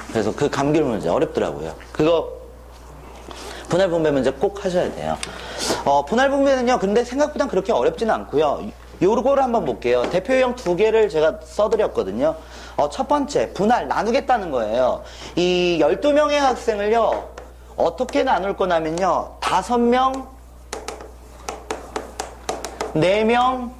그래서 그 감귤 문제 어렵더라고요. 그거 분할 분배 문제 꼭 하셔야 돼요. 분할 분배는요, 근데 생각보다 그렇게 어렵지는 않고요. 요거를 한번 볼게요. 대표형 두 개를 제가 써드렸거든요. 첫 번째, 분할, 나누겠다는 거예요. 이 12명의 학생을요, 어떻게 나눌 거냐면요, 5명, 4명,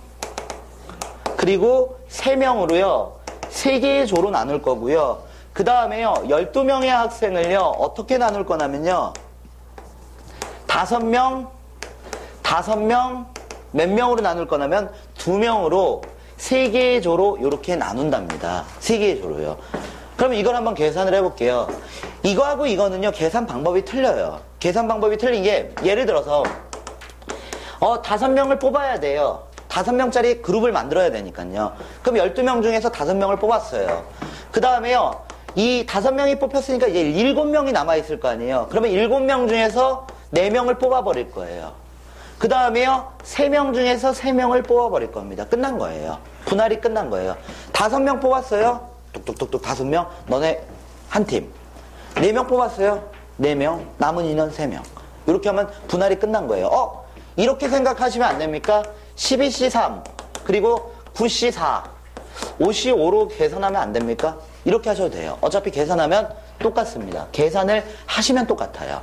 그리고 3명으로요, 3개의 조로 나눌 거고요. 그 다음에요, 12명의 학생을요, 어떻게 나눌 거냐면요, 5명, 몇 명으로 나눌 거냐면 2명으로 3개의 조로 이렇게 나눈답니다. 3개의 조로요. 그럼 이걸 한번 계산을 해볼게요. 이거하고 이거는요, 계산 방법이 틀려요. 계산 방법이 틀린 게, 예를 들어서 5명을 뽑아야 돼요. 5명짜리 그룹을 만들어야 되니까요. 그럼 12명 중에서 5명을 뽑았어요. 그 다음에요, 이 5명이 뽑혔으니까 이제 7명이 남아있을 거 아니에요. 그러면 7명 중에서 4명을 뽑아버릴 거예요. 그 다음에요, 3명 중에서 3명을 뽑아버릴 겁니다. 끝난 거예요. 분할이 끝난 거예요. 5명 뽑았어요. 뚝뚝뚝뚝 5명. 너네 한 팀. 4명 뽑았어요. 4명. 남은 인원 3명. 이렇게 하면 분할이 끝난 거예요. 이렇게 생각하시면 안 됩니까? 12C3, 그리고 9C4, 5C5로 계산하면 안 됩니까? 이렇게 하셔도 돼요. 어차피 계산하면 똑같습니다. 계산을 하시면 똑같아요.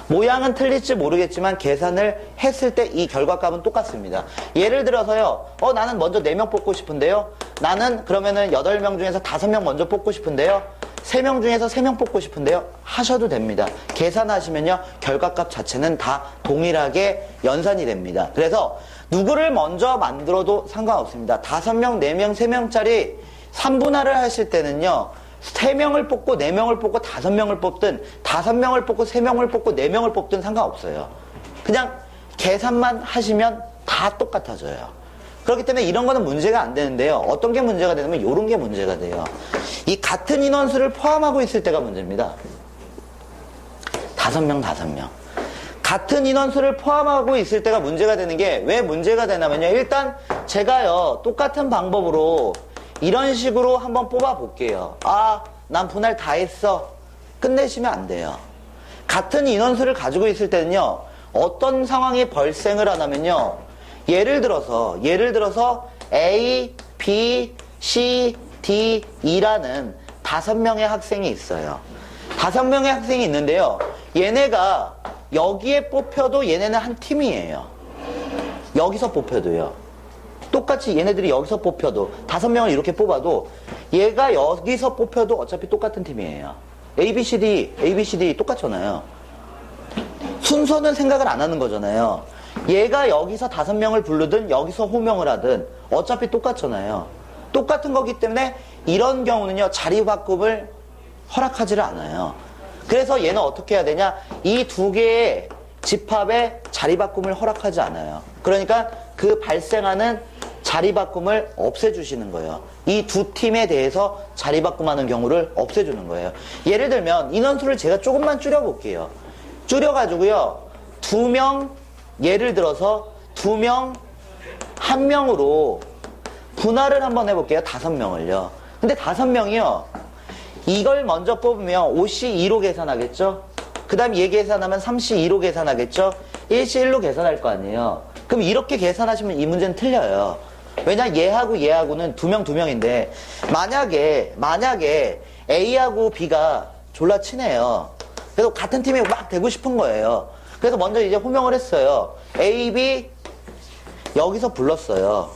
모양은 틀릴지 모르겠지만 계산을 했을 때 이 결과값은 똑같습니다. 예를 들어서요, 나는 먼저 4명 뽑고 싶은데요. 나는 그러면은 8명 중에서 5명 먼저 뽑고 싶은데요. 3명 중에서 3명 뽑고 싶은데요. 하셔도 됩니다. 계산하시면요, 결과값 자체는 다 동일하게 연산이 됩니다. 그래서 누구를 먼저 만들어도 상관없습니다. 5명, 4명, 3명짜리 3분할을 하실 때는요, 3명을 뽑고 4명을 뽑고 5명을 뽑든 5명을 뽑고 3명을 뽑고 4명을 뽑든 상관없어요. 그냥 계산만 하시면 다 똑같아져요. 그렇기 때문에 이런 거는 문제가 안 되는데요. 어떤 게 문제가 되냐면 이런 게 문제가 돼요. 이 같은 인원수를 포함하고 있을 때가 문제입니다. 5명. 같은 인원수를 포함하고 있을 때가 문제가 되는 게 왜 문제가 되냐면요. 일단 제가요, 똑같은 방법으로 이런 식으로 한번 뽑아 볼게요. 난 분할 다 했어. 끝내시면 안 돼요. 같은 인원수를 가지고 있을 때는요, 어떤 상황이 발생을 하냐면요, 예를 들어서 A, B, C, D, E라는 5명의 학생이 있어요. 5명의 학생이 있는데요, 얘네가 여기에 뽑혀도 얘네는 한 팀이에요. 여기서 뽑혀도요. 똑같이 얘네들이 여기서 뽑혀도 5명을 이렇게 뽑아도 얘가 여기서 뽑혀도 어차피 똑같은 팀이에요. ABCD 똑같잖아요. 순서는 생각을 안 하는 거잖아요. 얘가 여기서 5명을 부르든 여기서 호명을 하든 어차피 똑같잖아요. 똑같은 거기 때문에 이런 경우는요, 자리 바꿈을 허락하지를 않아요. 그래서 얘는 어떻게 해야 되냐? 이 두 개의 집합에 자리 바꿈을 허락하지 않아요. 그러니까 그 발생하는 자리 바꿈을 없애주시는 거예요. 이 두 팀에 대해서 자리 바꿈하는 경우를 없애주는 거예요. 예를 들면 인원수를 제가 조금만 줄여볼게요. 줄여가지고요, 2명, 예를 들어서 2명, 1명으로 분할을 한번 해볼게요. 5명을요. 근데 5명이요, 이걸 먼저 뽑으면 5C2로 계산하겠죠? 그 다음 얘 계산하면 3C2로 계산하겠죠? 1C1로 계산할 거 아니에요. 그럼 이렇게 계산하시면 이 문제는 틀려요. 왜냐, 얘하고는 2명인데 만약에 A하고 B가 졸라 친해요. 그래서 같은 팀에 막 되고 싶은 거예요. 그래서 먼저 이제 호명을 했어요. A, B 여기서 불렀어요.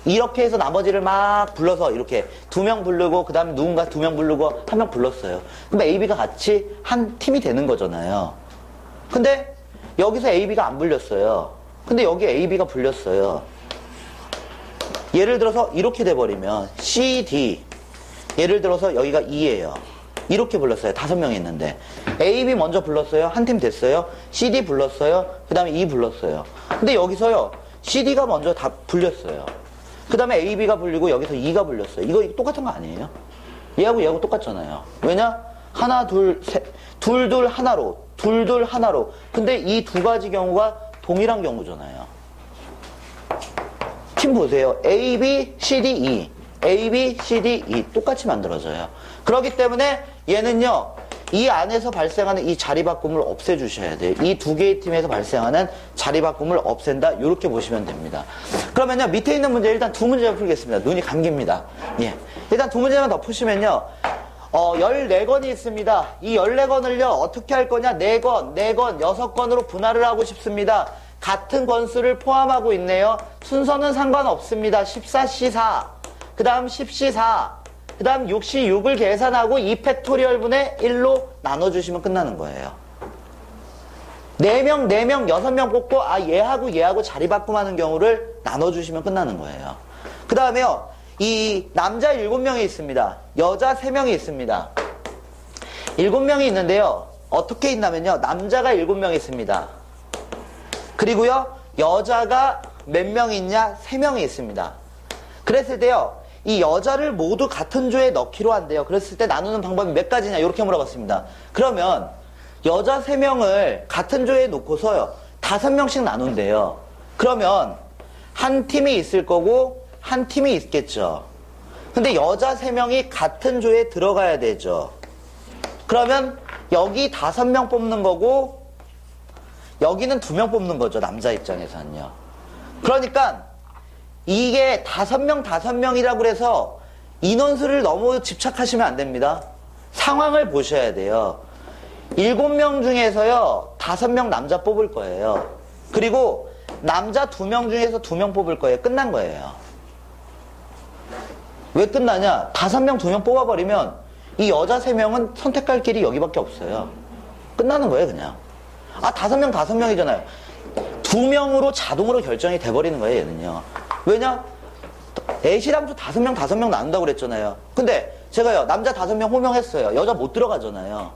이렇게 해서 나머지를 막 불러서 이렇게 2명 부르고 그 다음에 누군가 2명 부르고 1명 불렀어요. 그럼 A, B가 같이 한 팀이 되는 거잖아요. 근데 여기서 A, B가 안 불렸어요. 근데 여기 A, B가 불렸어요. 예를 들어서 이렇게 돼버리면 C, D, 예를 들어서 여기가 E예요. 이렇게 불렀어요. 5명이 있는데 A, B 먼저 불렀어요. 한 팀 됐어요. C, D 불렀어요. 그 다음에 E 불렀어요. 근데 여기서요, C, D가 먼저 다 불렸어요. 그 다음에 A, B가 불리고 여기서 E가 불렸어요. 이거 똑같은 거 아니에요? 얘하고 똑같잖아요. 왜냐? 하나, 둘, 셋, 둘, 하나로 둘 하나로. 근데 이 두 가지 경우가 동일한 경우잖아요. 팀 보세요. A, B, C, D, E. A, B, C, D, E. 똑같이 만들어져요. 그렇기 때문에 얘는요, 이 안에서 발생하는 이 자리 바꿈을 없애주셔야 돼요. 이 두 개의 팀에서 발생하는 자리 바꿈을 없앤다. 이렇게 보시면 됩니다. 그러면요, 밑에 있는 문제 일단 두 문제만 풀겠습니다. 눈이 감깁니다. 예. 일단 두 문제만 더 푸시면요, 14건이 있습니다. 이 14건을요, 어떻게 할 거냐? 4건, 6건으로 분할을 하고 싶습니다. 같은 건수를 포함하고 있네요. 순서는 상관없습니다. 14C4, 그 다음 10C4, 그 다음 6C6을 계산하고 2팩토리얼 분의 1로 나눠주시면 끝나는 거예요. 4명, 6명 뽑고, 얘하고 자리 바꿈하는 경우를 나눠주시면 끝나는 거예요. 그 다음에요, 이 남자 7명이 있습니다. 여자 3명이 있습니다. 7명이 있는데요, 어떻게 있냐면요, 남자가 7명 있습니다. 그리고요, 여자가 몇 명 있냐? 3명이 있습니다. 그랬을 때요, 이 여자를 모두 같은 조에 넣기로 한대요. 그랬을 때 나누는 방법이 몇 가지냐? 이렇게 물어봤습니다. 그러면 여자 3명을 같은 조에 놓고서요, 5명씩 나눈대요. 그러면 한 팀이 있을 거고 한 팀이 있겠죠. 근데 여자 3명이 같은 조에 들어가야 되죠. 그러면 여기 5명 뽑는 거고 여기는 2명 뽑는 거죠. 남자 입장에서는요. 그러니까 이게 5명이라고 해서 인원수를 너무 집착하시면 안 됩니다. 상황을 보셔야 돼요. 7명 중에서요, 5명 남자 뽑을 거예요. 그리고 남자 2명 중에서 2명 뽑을 거예요. 끝난 거예요. 왜 끝나냐? 5명, 2명 뽑아버리면 이 여자 3명은 선택할 길이 여기밖에 없어요. 끝나는 거예요, 그냥. 5명이잖아요. 2명으로 자동으로 결정이 돼버리는 거예요, 얘는요. 왜냐? A씨랑도 5명 나눈다고 그랬잖아요. 근데 제가요, 남자 5명 호명했어요. 여자 못 들어가잖아요.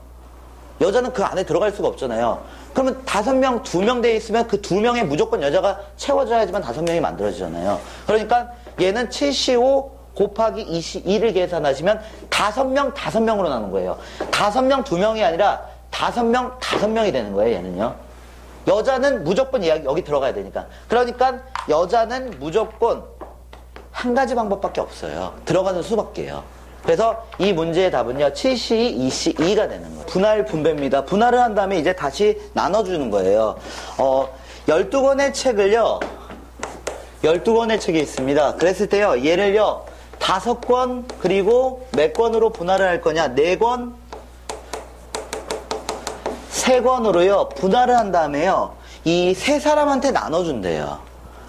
여자는 그 안에 들어갈 수가 없잖아요. 그러면 5명, 2명 돼 있으면 그 2명에 무조건 여자가 채워져야지만 5명이 만들어지잖아요. 그러니까 얘는 7C5 곱하기 2를 계산하시면 5명으로 나눈 거예요. 5명, 2명이 아니라 5명이 되는 거예요, 얘는요. 여자는 무조건 여기 들어가야 되니까. 그러니까 여자는 무조건 한 가지 방법밖에 없어요. 들어가는 수밖에요. 그래서 이 문제의 답은요, 7C2, 2C2가 되는 거예요. 분할 분배입니다. 분할을 한 다음에 이제 다시 나눠주는 거예요. 12권의 책을요, 12권의 책이 있습니다. 그랬을 때요, 얘를요, 5권, 그리고 몇 권으로 분할을 할 거냐? 4권, 3권으로요, 분할을 한 다음에요, 이 3사람한테 나눠준대요.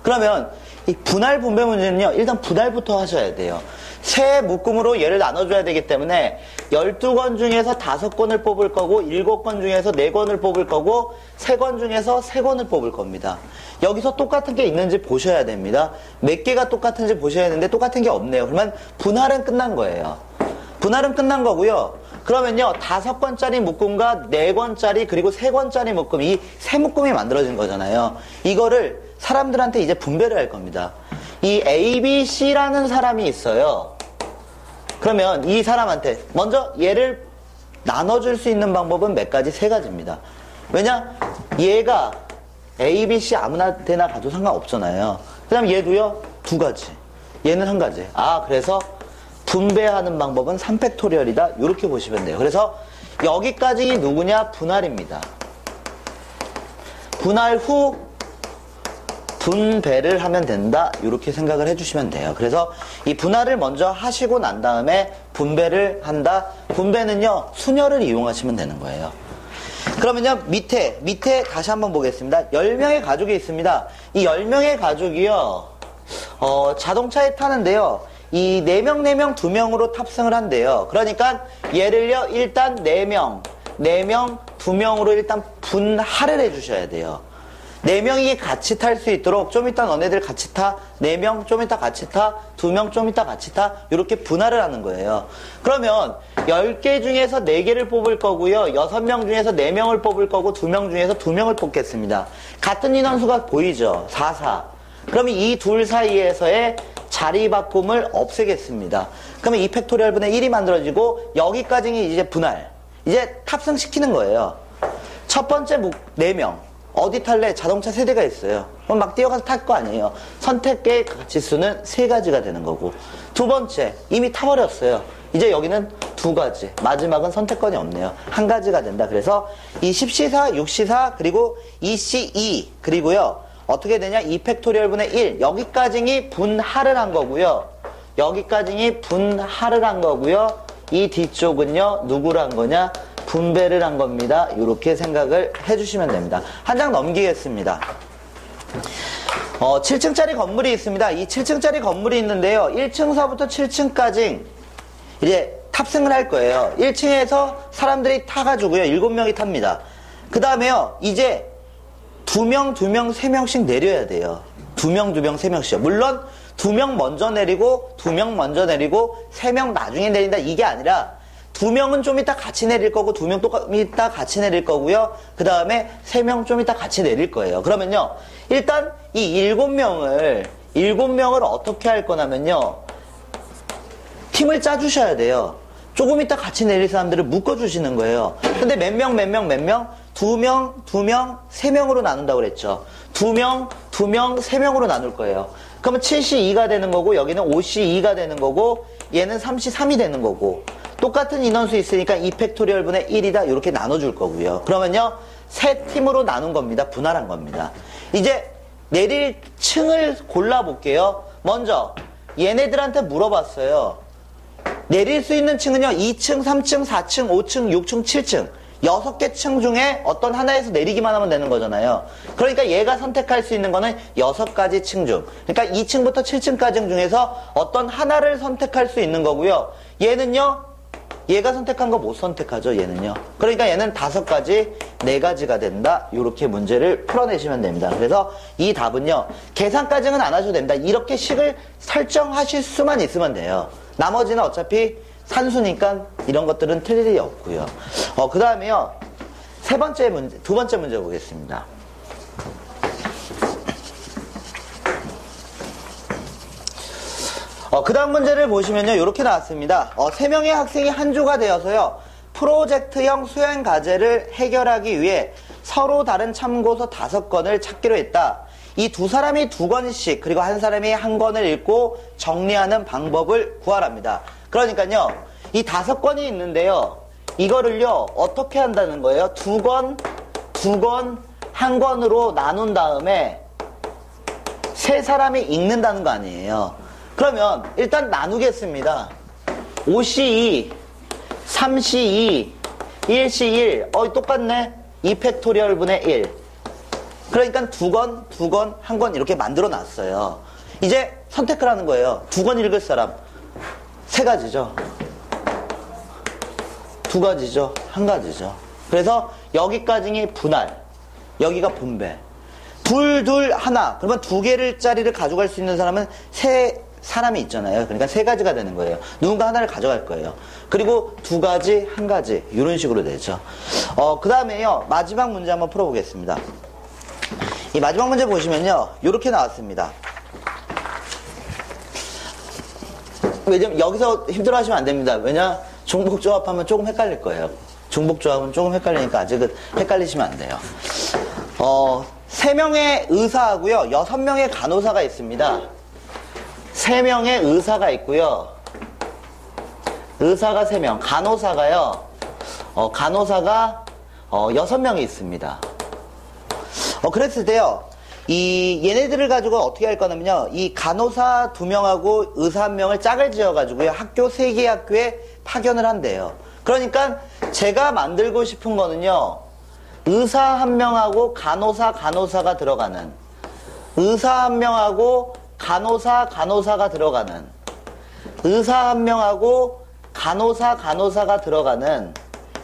그러면 이 분할 분배 문제는요, 일단 분할부터 하셔야 돼요. 세 묶음으로 얘를 나눠줘야 되기 때문에 12권 중에서 5권을 뽑을 거고 7권 중에서 4권을 뽑을 거고 3권 중에서 3권을 뽑을 겁니다. 여기서 똑같은 게 있는지 보셔야 됩니다. 몇 개가 똑같은지 보셔야 되는데 똑같은 게 없네요. 그러면 분할은 끝난 거예요. 분할은 끝난 거고요. 그러면요, 5권짜리 묶음과 4권짜리 그리고 3권짜리 묶음, 이 세 묶음이 만들어진 거잖아요. 이거를 사람들한테 이제 분배를 할 겁니다. 이 A, B, C라는 사람이 있어요. 그러면 이 사람한테 먼저 얘를 나눠줄 수 있는 방법은 몇 가지? 3가지입니다. 왜냐? 얘가 A, B, C 아무나 데나 가도 상관없잖아요. 그 다음 얘도요, 2가지. 얘는 1가지. 그래서 분배하는 방법은 3팩토리얼이다. 이렇게 보시면 돼요. 그래서 여기까지 누구냐? 분할입니다. 분할 후 분배를 하면 된다. 이렇게 생각을 해주시면 돼요. 그래서 이 분할을 먼저 하시고 난 다음에 분배를 한다. 분배는요, 순열을 이용하시면 되는 거예요. 그러면요, 밑에 다시 한번 보겠습니다. 10명의 가족이 있습니다. 이 10명의 가족이요, 자동차에 타는데요, 이 4명, 2명으로 탑승을 한대요. 그러니까 얘를요, 일단 4명, 2명으로 일단 분할을 해주셔야 돼요. 4명이 같이 탈 수 있도록 좀 이따 너네들 같이 타, 4명 좀 이따 같이 타, 2명 좀 이따 같이 타, 이렇게 분할을 하는 거예요. 그러면 10개 중에서 4개를 뽑을 거고요, 6명 중에서 4명을 뽑을 거고, 2명 중에서 2명을 뽑겠습니다. 같은 인원수가 보이죠? 4, 4. 그러면 이 둘 사이에서의 자리 바꿈을 없애겠습니다. 그러면 2팩토리얼 분의 1이 만들어지고, 여기까지는 이제 분할. 이제 탑승시키는 거예요. 첫 번째 4명. 어디 탈래? 자동차 3대가 있어요. 그럼 막 뛰어가서 탈 거 아니에요. 선택의 지수는 3가지가 되는 거고. 두 번째, 이미 타버렸어요. 이제 여기는 2가지. 마지막은 선택권이 없네요. 1가지가 된다. 그래서 이 10C4, 6C4, 그리고 2C2, 그리고요. 어떻게 되냐? 2팩토리얼분의 1. 여기까지니 분할을 한 거고요. 여기까지니 분할을 한 거고요. 이 뒤쪽은요. 누구를 한 거냐? 분배를 한 겁니다. 이렇게 생각을 해주시면 됩니다. 한 장 넘기겠습니다. 7층짜리 건물이 있습니다. 이 7층짜리 건물이 있는데요. 1층서부터 7층까지 이제 탑승을 할 거예요. 1층에서 사람들이 타가지고요. 7명이 탑니다. 그 다음에요. 이제 2명, 3명씩 내려야 돼요. 2명, 3명씩요. 물론 2명 먼저 내리고 2명 먼저 내리고 3명 나중에 내린다 이게 아니라 2명은 좀 이따 같이 내릴 거고 2명 또 이따 같이 내릴 거고요. 그 다음에 3명 좀 이따 같이 내릴 거예요. 그러면요. 일단 이 7명을 어떻게 할 거냐면요. 팀을 짜주셔야 돼요. 조금 이따 같이 내릴 사람들을 묶어주시는 거예요. 근데 몇 명? 2명, 3명으로 나눈다고 그랬죠. 2명, 3명으로 나눌 거예요. 그러면 7C2가 되는 거고 여기는 5C2가 되는 거고 얘는 3C3이 되는 거고 똑같은 인원수 있으니까 2팩토리얼분의 1이다 이렇게 나눠줄 거고요. 그러면요. 3팀으로 나눈 겁니다. 분할한 겁니다. 이제 내릴 층을 골라볼게요. 먼저 얘네들한테 물어봤어요. 내릴 수 있는 층은요. 2층, 3층, 4층, 5층, 6층, 7층 6개 층 중에 어떤 하나에서 내리기만 하면 되는 거잖아요. 그러니까 얘가 선택할 수 있는 거는 6가지 층 중. 그러니까 2층부터 7층까지 중에서 어떤 하나를 선택할 수 있는 거고요. 얘는요. 얘가 선택한 거 못 선택하죠. 얘는요. 그러니까 얘는 5가지, 4가지가 된다. 이렇게 문제를 풀어내시면 됩니다. 그래서 이 답은요. 계산까지는 안 하셔도 됩니다. 이렇게 식을 설정하실 수만 있으면 돼요. 나머지는 어차피 산수니까 이런 것들은 틀릴 일이 없고요. 그 다음에요. 두 번째 문제 보겠습니다. 그 다음 문제를 보시면요. 이렇게 나왔습니다. 3명의 학생이 한 조가 되어서요. 프로젝트형 수행 과제를 해결하기 위해 서로 다른 참고서 5권을 찾기로 했다. 이 두 사람이 2권씩 그리고 한 사람이 1권을 읽고 정리하는 방법을 구하랍니다. 그러니까요. 이 5권이 있는데요. 이거를요. 어떻게 한다는 거예요? 2권, 1권으로 나눈 다음에 3사람이 읽는다는 거 아니에요. 그러면 일단 나누겠습니다. 5C2, 3C2, 1C1 똑같네. 2팩토리얼분의 1 그러니까 2권, 1권 이렇게 만들어 놨어요. 이제 선택을 하는 거예요. 2권 읽을 사람 3가지죠. 2가지죠. 1가지죠. 그래서 여기까지는 분할, 여기가 분배. 둘, 하나. 그러면 2개짜리를 가져갈 수 있는 사람은 3사람이 있잖아요. 그러니까 3가지가 되는 거예요. 누군가 하나를 가져갈 거예요. 그리고 2가지, 1가지. 이런 식으로 되죠. 그 다음에요. 마지막 문제 한번 풀어보겠습니다. 이 마지막 문제 보시면요. 이렇게 나왔습니다. 왜냐면 여기서 힘들어 하시면 안 됩니다. 왜냐? 중복조합하면 조금 헷갈릴 거예요. 중복조합은 조금 헷갈리니까 아직은 헷갈리시면 안 돼요. 3명의 의사하고요. 6명의 간호사가 있습니다. 3명의 의사가 있고요. 의사가 3명. 간호사가요. 간호사가 6명이 있습니다. 그랬을 때요. 얘네들을 가지고 어떻게 할 거냐면요. 이 간호사 2명하고 의사 1명을 짝을 지어가지고요. 학교 3개 학교에 파견을 한대요. 그러니까 제가 만들고 싶은 거는요. 의사 1명하고 간호사가 들어가는 의사 1명하고 간호사가 들어가는 의사 1명하고 간호사가 들어가는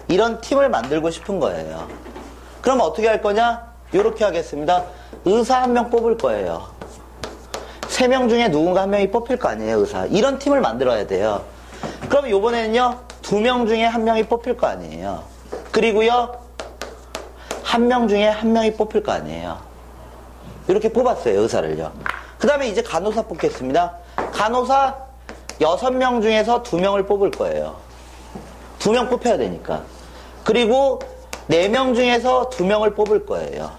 이런 팀을 만들고 싶은 거예요. 그럼 어떻게 할 거냐? 요렇게 하겠습니다. 의사 1명 뽑을 거예요. 3명 중에 누군가 1명이 뽑힐 거 아니에요, 의사. 이런 팀을 만들어야 돼요. 그럼 요번에는요, 2명 중에 1명이 뽑힐 거 아니에요. 그리고요, 1명 중에 1명이 뽑힐 거 아니에요. 이렇게 뽑았어요, 의사를요. 그 다음에 이제 간호사 뽑겠습니다. 간호사 6명 중에서 2명을 뽑을 거예요. 2명 뽑혀야 되니까. 그리고 4명 중에서 2명을 뽑을 거예요.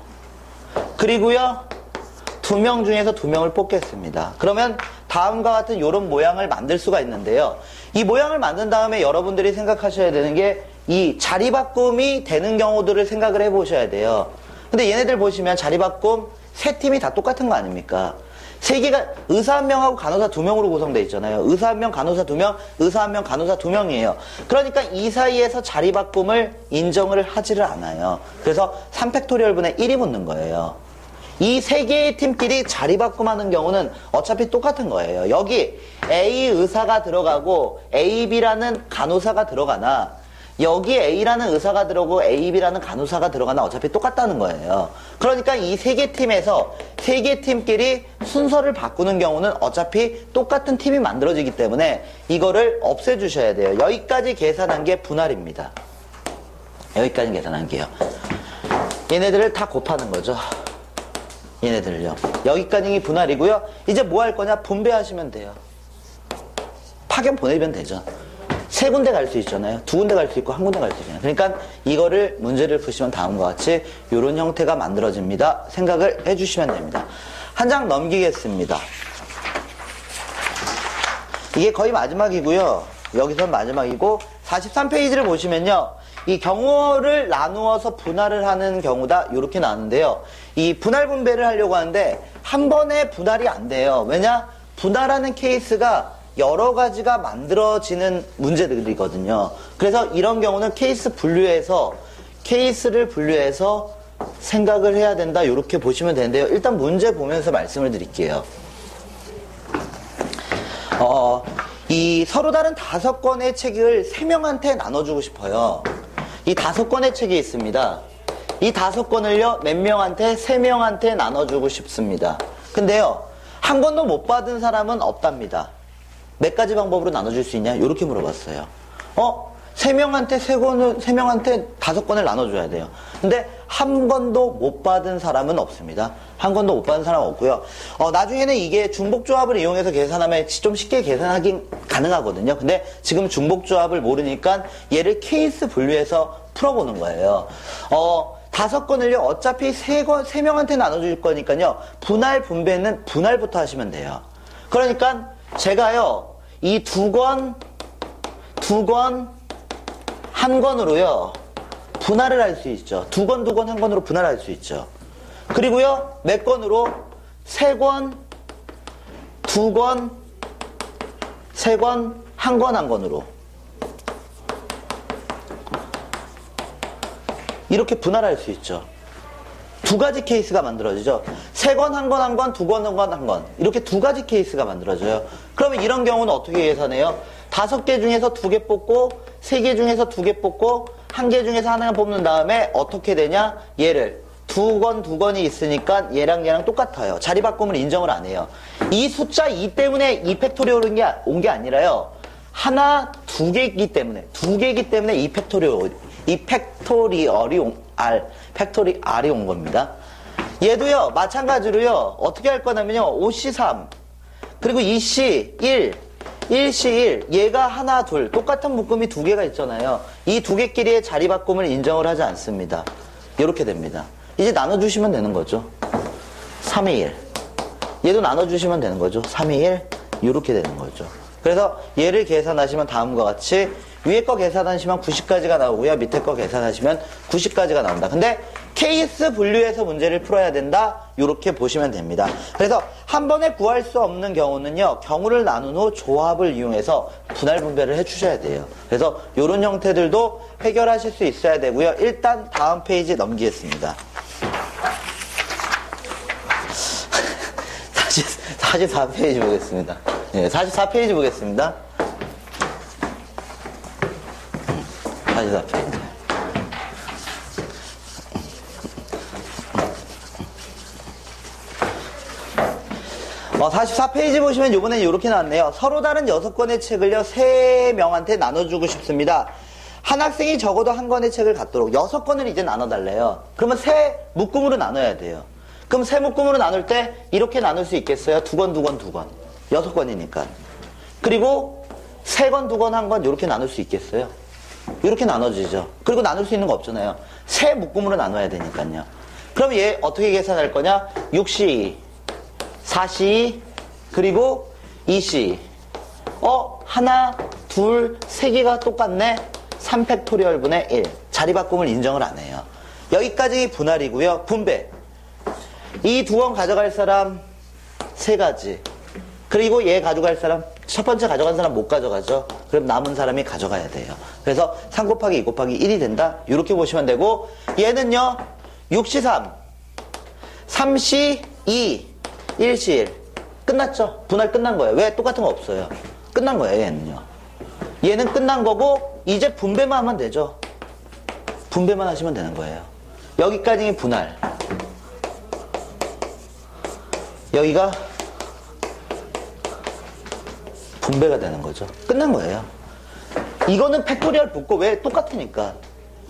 그리고요, 2명 중에서 2명을 뽑겠습니다. 그러면 다음과 같은 이런 모양을 만들 수가 있는데요. 이 모양을 만든 다음에 여러분들이 생각하셔야 되는 게 이 자리바꿈이 되는 경우들을 생각을 해보셔야 돼요. 근데 얘네들 보시면 자리바꿈 3팀이 다 똑같은 거 아닙니까? 3개가 의사 1명하고 간호사 2명으로 구성되어 있잖아요. 의사 1명, 간호사 2명, 의사 1명, 간호사 2명이에요. 그러니까 이 사이에서 자리바꿈을 인정을 하지를 않아요. 그래서 3팩토리얼분의 1이 붙는 거예요. 이 3개의 팀끼리 자리바꿈하는 경우는 어차피 똑같은 거예요. 여기 A 의사가 들어가고 AB라는 간호사가 들어가나 여기 A라는 의사가 들어오고 AB라는 간호사가 들어가나 어차피 똑같다는 거예요. 그러니까 이 3개 팀에서 3개 팀끼리 순서를 바꾸는 경우는 어차피 똑같은 팀이 만들어지기 때문에 이거를 없애주셔야 돼요. 여기까지 계산한 게 분할입니다. 여기까지 계산한 게요. 얘네들을 다 곱하는 거죠. 얘네들을요. 여기까지 분할이고요. 이제 뭐 할 거냐? 분배하시면 돼요. 파견 보내면 되죠. 3군데 갈 수 있잖아요. 2군데 갈 수 있고 1군데 갈 수 있잖아요. 그러니까 이거를 문제를 푸시면 다음과 같이 이런 형태가 만들어집니다. 생각을 해주시면 됩니다. 한 장 넘기겠습니다. 이게 거의 마지막이고요. 여기선 마지막이고 43페이지를 보시면요. 이 경우를 나누어서 분할을 하는 경우다 이렇게 나왔는데요. 이 분할 분배를 하려고 하는데 한 번에 분할이 안 돼요. 왜냐? 분할하는 케이스가 여러 가지가 만들어지는 문제들이거든요. 그래서 이런 경우는 케이스를 분류해서 생각을 해야 된다 이렇게 보시면 되는데요. 일단 문제 보면서 말씀을 드릴게요. 이 서로 다른 5권의 책을 3명한테 나눠주고 싶어요. 이 5권의 책이 있습니다. 이 5권을요 몇 명한테? 3명한테 나눠주고 싶습니다. 근데요 한 권도 못 받은 사람은 없답니다. 몇 가지 방법으로 나눠줄 수 있냐? 이렇게 물어봤어요. 3명한테 3명한테 5권을 나눠줘야 돼요. 근데 한 권도 못 받은 사람은 없습니다. 한 권도 못 받은 사람은 없고요. 나중에는 이게 중복조합을 이용해서 계산하면 좀 쉽게 계산하긴 가능하거든요. 근데 지금 중복조합을 모르니까 얘를 케이스 분류해서 풀어보는 거예요. 5권을요, 어차피 3명한테 나눠줄 거니까요, 분할 분배는 분할부터 하시면 돼요. 그러니까 제가요, 이 2권, 한 권으로요, 분할을 할 수 있죠. 2권, 한 권으로 분할할 수 있죠. 그리고요, 몇 권으로? 3권, 2권, 3권, 한 권으로. 이렇게 분할할 수 있죠. 2가지 케이스가 만들어지죠. 3권, 한 권, 2권, 한 권. 이렇게 2가지 케이스가 만들어져요. 그러면 이런 경우는 어떻게 계산해요? 5개 중에서 2개 뽑고, 3개 중에서 2개 뽑고, 1개 중에서 하나 뽑는 다음에 어떻게 되냐? 얘를 2권이 있으니까 얘랑 똑같아요. 자리바꿈을 인정을 안 해요. 이 숫자 2 때문에 2팩토리얼 온 게 아니라요. 하나, 2개이기 때문에, 2개이기 때문에 2팩토리얼이 온 겁니다. 얘도요, 마찬가지로요, 어떻게 할 거냐면요, 5C3, 그리고 2C1, 1C1, 얘가 하나, 둘, 똑같은 묶음이 2개가 있잖아요. 이 2개끼리의 자리바꿈을 인정을 하지 않습니다. 이렇게 됩니다. 이제 나눠주시면 되는 거죠. 3의 1. 얘도 나눠주시면 되는 거죠. 3의 1. 이렇게 되는 거죠. 그래서 얘를 계산하시면 다음과 같이 위에 거 계산하시면 90까지가 나오고요. 밑에 거 계산하시면 90까지가 나온다. 근데 케이스 분류해서 문제를 풀어야 된다. 이렇게 보시면 됩니다. 그래서 한 번에 구할 수 없는 경우는요. 경우를 나눈 후 조합을 이용해서 분할 분배를 해주셔야 돼요. 그래서 이런 형태들도 해결하실 수 있어야 되고요. 일단 다음 페이지 넘기겠습니다. 44페이지 보겠습니다. 네, 44페이지 보겠습니다. 44페이지. 44페이지 보시면 이번엔 이렇게 나왔네요. 서로 다른 6권의 책을요, 3명한테 나눠주고 싶습니다. 한 학생이 적어도 한 권의 책을 갖도록 6권을 이제 나눠달래요. 그러면 3묶음으로 나눠야 돼요. 그럼 3묶음으로 나눌 때 이렇게 나눌 수 있겠어요? 2권, 6권이니까. 그리고 3권, 2권, 1권 이렇게 나눌 수 있겠어요? 이렇게 나눠지죠. 그리고 나눌 수 있는 거 없잖아요. 세 묶음으로 나눠야 되니까요. 그럼 얘 어떻게 계산할 거냐? 6C, 4C, 그리고 2C. 하나, 둘, 세 개가 똑같네. 3팩토리얼분의 1. 자리 바꿈을 인정을 안 해요. 여기까지 분할이고요. 분배. 이 두 번 가져갈 사람 세 가지. 그리고 얘 가져갈 사람, 첫 번째 가져간 사람 못 가져가죠. 그럼 남은 사람이 가져가야 돼요. 그래서 3 곱하기 2 곱하기 1이 된다. 이렇게 보시면 되고, 얘는요, 6C3, 3C2, 1C1. 끝났죠? 분할 끝난 거예요. 왜? 똑같은 거 없어요. 끝난 거예요, 얘는요. 얘는 끝난 거고, 이제 분배만 하면 되죠. 분배만 하시면 되는 거예요. 여기까지 분할. 여기가 분배가 되는 거죠. 끝난 거예요. 이거는 팩토리얼 붙고, 왜? 똑같으니까.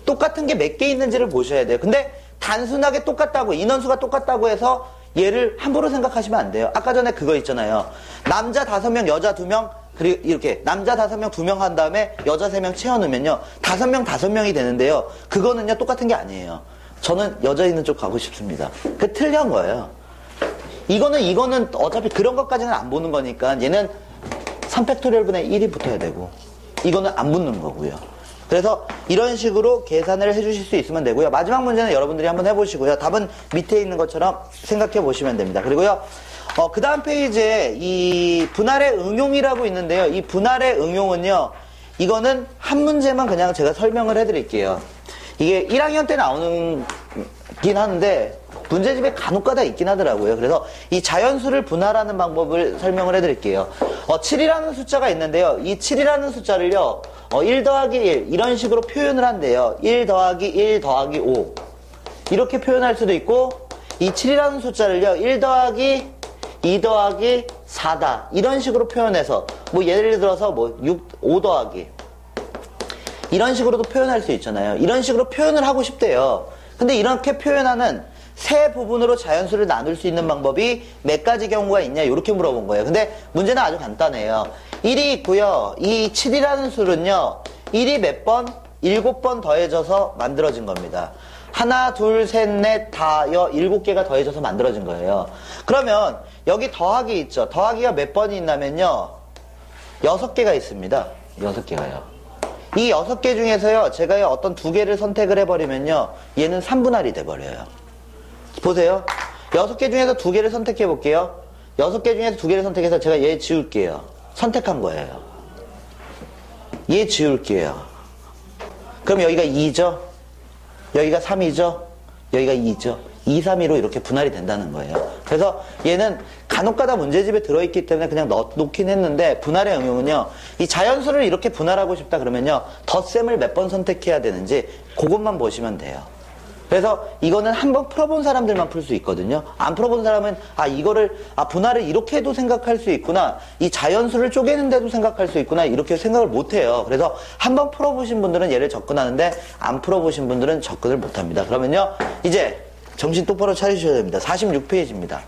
똑같은 게 몇 개 있는지를 보셔야 돼요. 근데 단순하게 똑같다고, 인원수가 똑같다고 해서 얘를 함부로 생각하시면 안 돼요. 아까 전에 그거 있잖아요. 남자 5명, 여자 2명, 그리고 이렇게 남자 5명, 2명 한 다음에 여자 3명 채워놓으면요. 5명, 5명이 되는데요. 그거는요, 똑같은 게 아니에요. 저는 여자 있는 쪽 가고 싶습니다. 그 틀린 거예요. 이거는 어차피 그런 것까지는 안 보는 거니까 얘는 3팩토리얼분의 1이 붙어야 되고, 이거는 안 붙는 거고요. 그래서 이런 식으로 계산을 해주실 수 있으면 되고요. 마지막 문제는 여러분들이 한번 해보시고요. 답은 밑에 있는 것처럼 생각해 보시면 됩니다. 그리고요, 그 다음 페이지에 이 분할의 응용이라고 있는데요. 이 분할의 응용은요, 이거는 한 문제만 그냥 제가 설명을 해드릴게요. 이게 1학년 때 나오는긴 하는데, 문제집에 간혹가다 있긴 하더라고요. 그래서 이 자연수를 분할하는 방법을 설명을 해드릴게요. 7이라는 숫자가 있는데요. 이 7이라는 숫자를요, 1 더하기 1 이런 식으로 표현을 한대요. 1 더하기 1 더하기 5 이렇게 표현할 수도 있고, 이 7이라는 숫자를요, 1 더하기 2 더하기 4다 이런 식으로 표현해서, 뭐 예를 들어서 뭐 5 더하기 이런 식으로도 표현할 수 있잖아요. 이런 식으로 표현을 하고 싶대요. 근데 이렇게 표현하는 세 부분으로 자연수를 나눌 수 있는 방법이 몇 가지 경우가 있냐, 이렇게 물어본 거예요. 근데 문제는 아주 간단해요. 1이 있고요. 이 7이라는 수는요, 1이 몇 번? 7번 더해져서 만들어진 겁니다. 하나, 둘, 셋, 넷, 다여 7개가 더해져서 만들어진 거예요. 그러면 여기 더하기 있죠. 더하기가 몇 번이 있냐면요, 6개가 있습니다. 6개가요. 이 6개 중에서요, 제가 어떤 2개를 선택을 해버리면요, 얘는 3분할이 돼버려요. 보세요. 6개 중에서 2개를 선택해 볼게요. 6개 중에서 2개를 선택해서 제가 얘 지울게요. 선택한 거예요. 얘 지울게요. 그럼 여기가 2죠? 여기가 3이죠? 여기가 2죠? 2, 3, 2로 이렇게 분할이 된다는 거예요. 그래서 얘는 간혹가다 문제집에 들어있기 때문에 그냥 놓긴 했는데, 분할의 응용은요, 이 자연수를 이렇게 분할하고 싶다 그러면요, 덧셈을 몇 번 선택해야 되는지 그것만 보시면 돼요. 그래서 이거는 한번 풀어본 사람들만 풀 수 있거든요. 안 풀어본 사람은 분할을 이렇게도 생각할 수 있구나, 이 자연수를 쪼개는데도 생각할 수 있구나, 이렇게 생각을 못 해요. 그래서 한번 풀어보신 분들은 얘를 접근하는데, 안 풀어보신 분들은 접근을 못 합니다. 그러면요, 이제 정신 똑바로 차리셔야 됩니다. 46페이지입니다.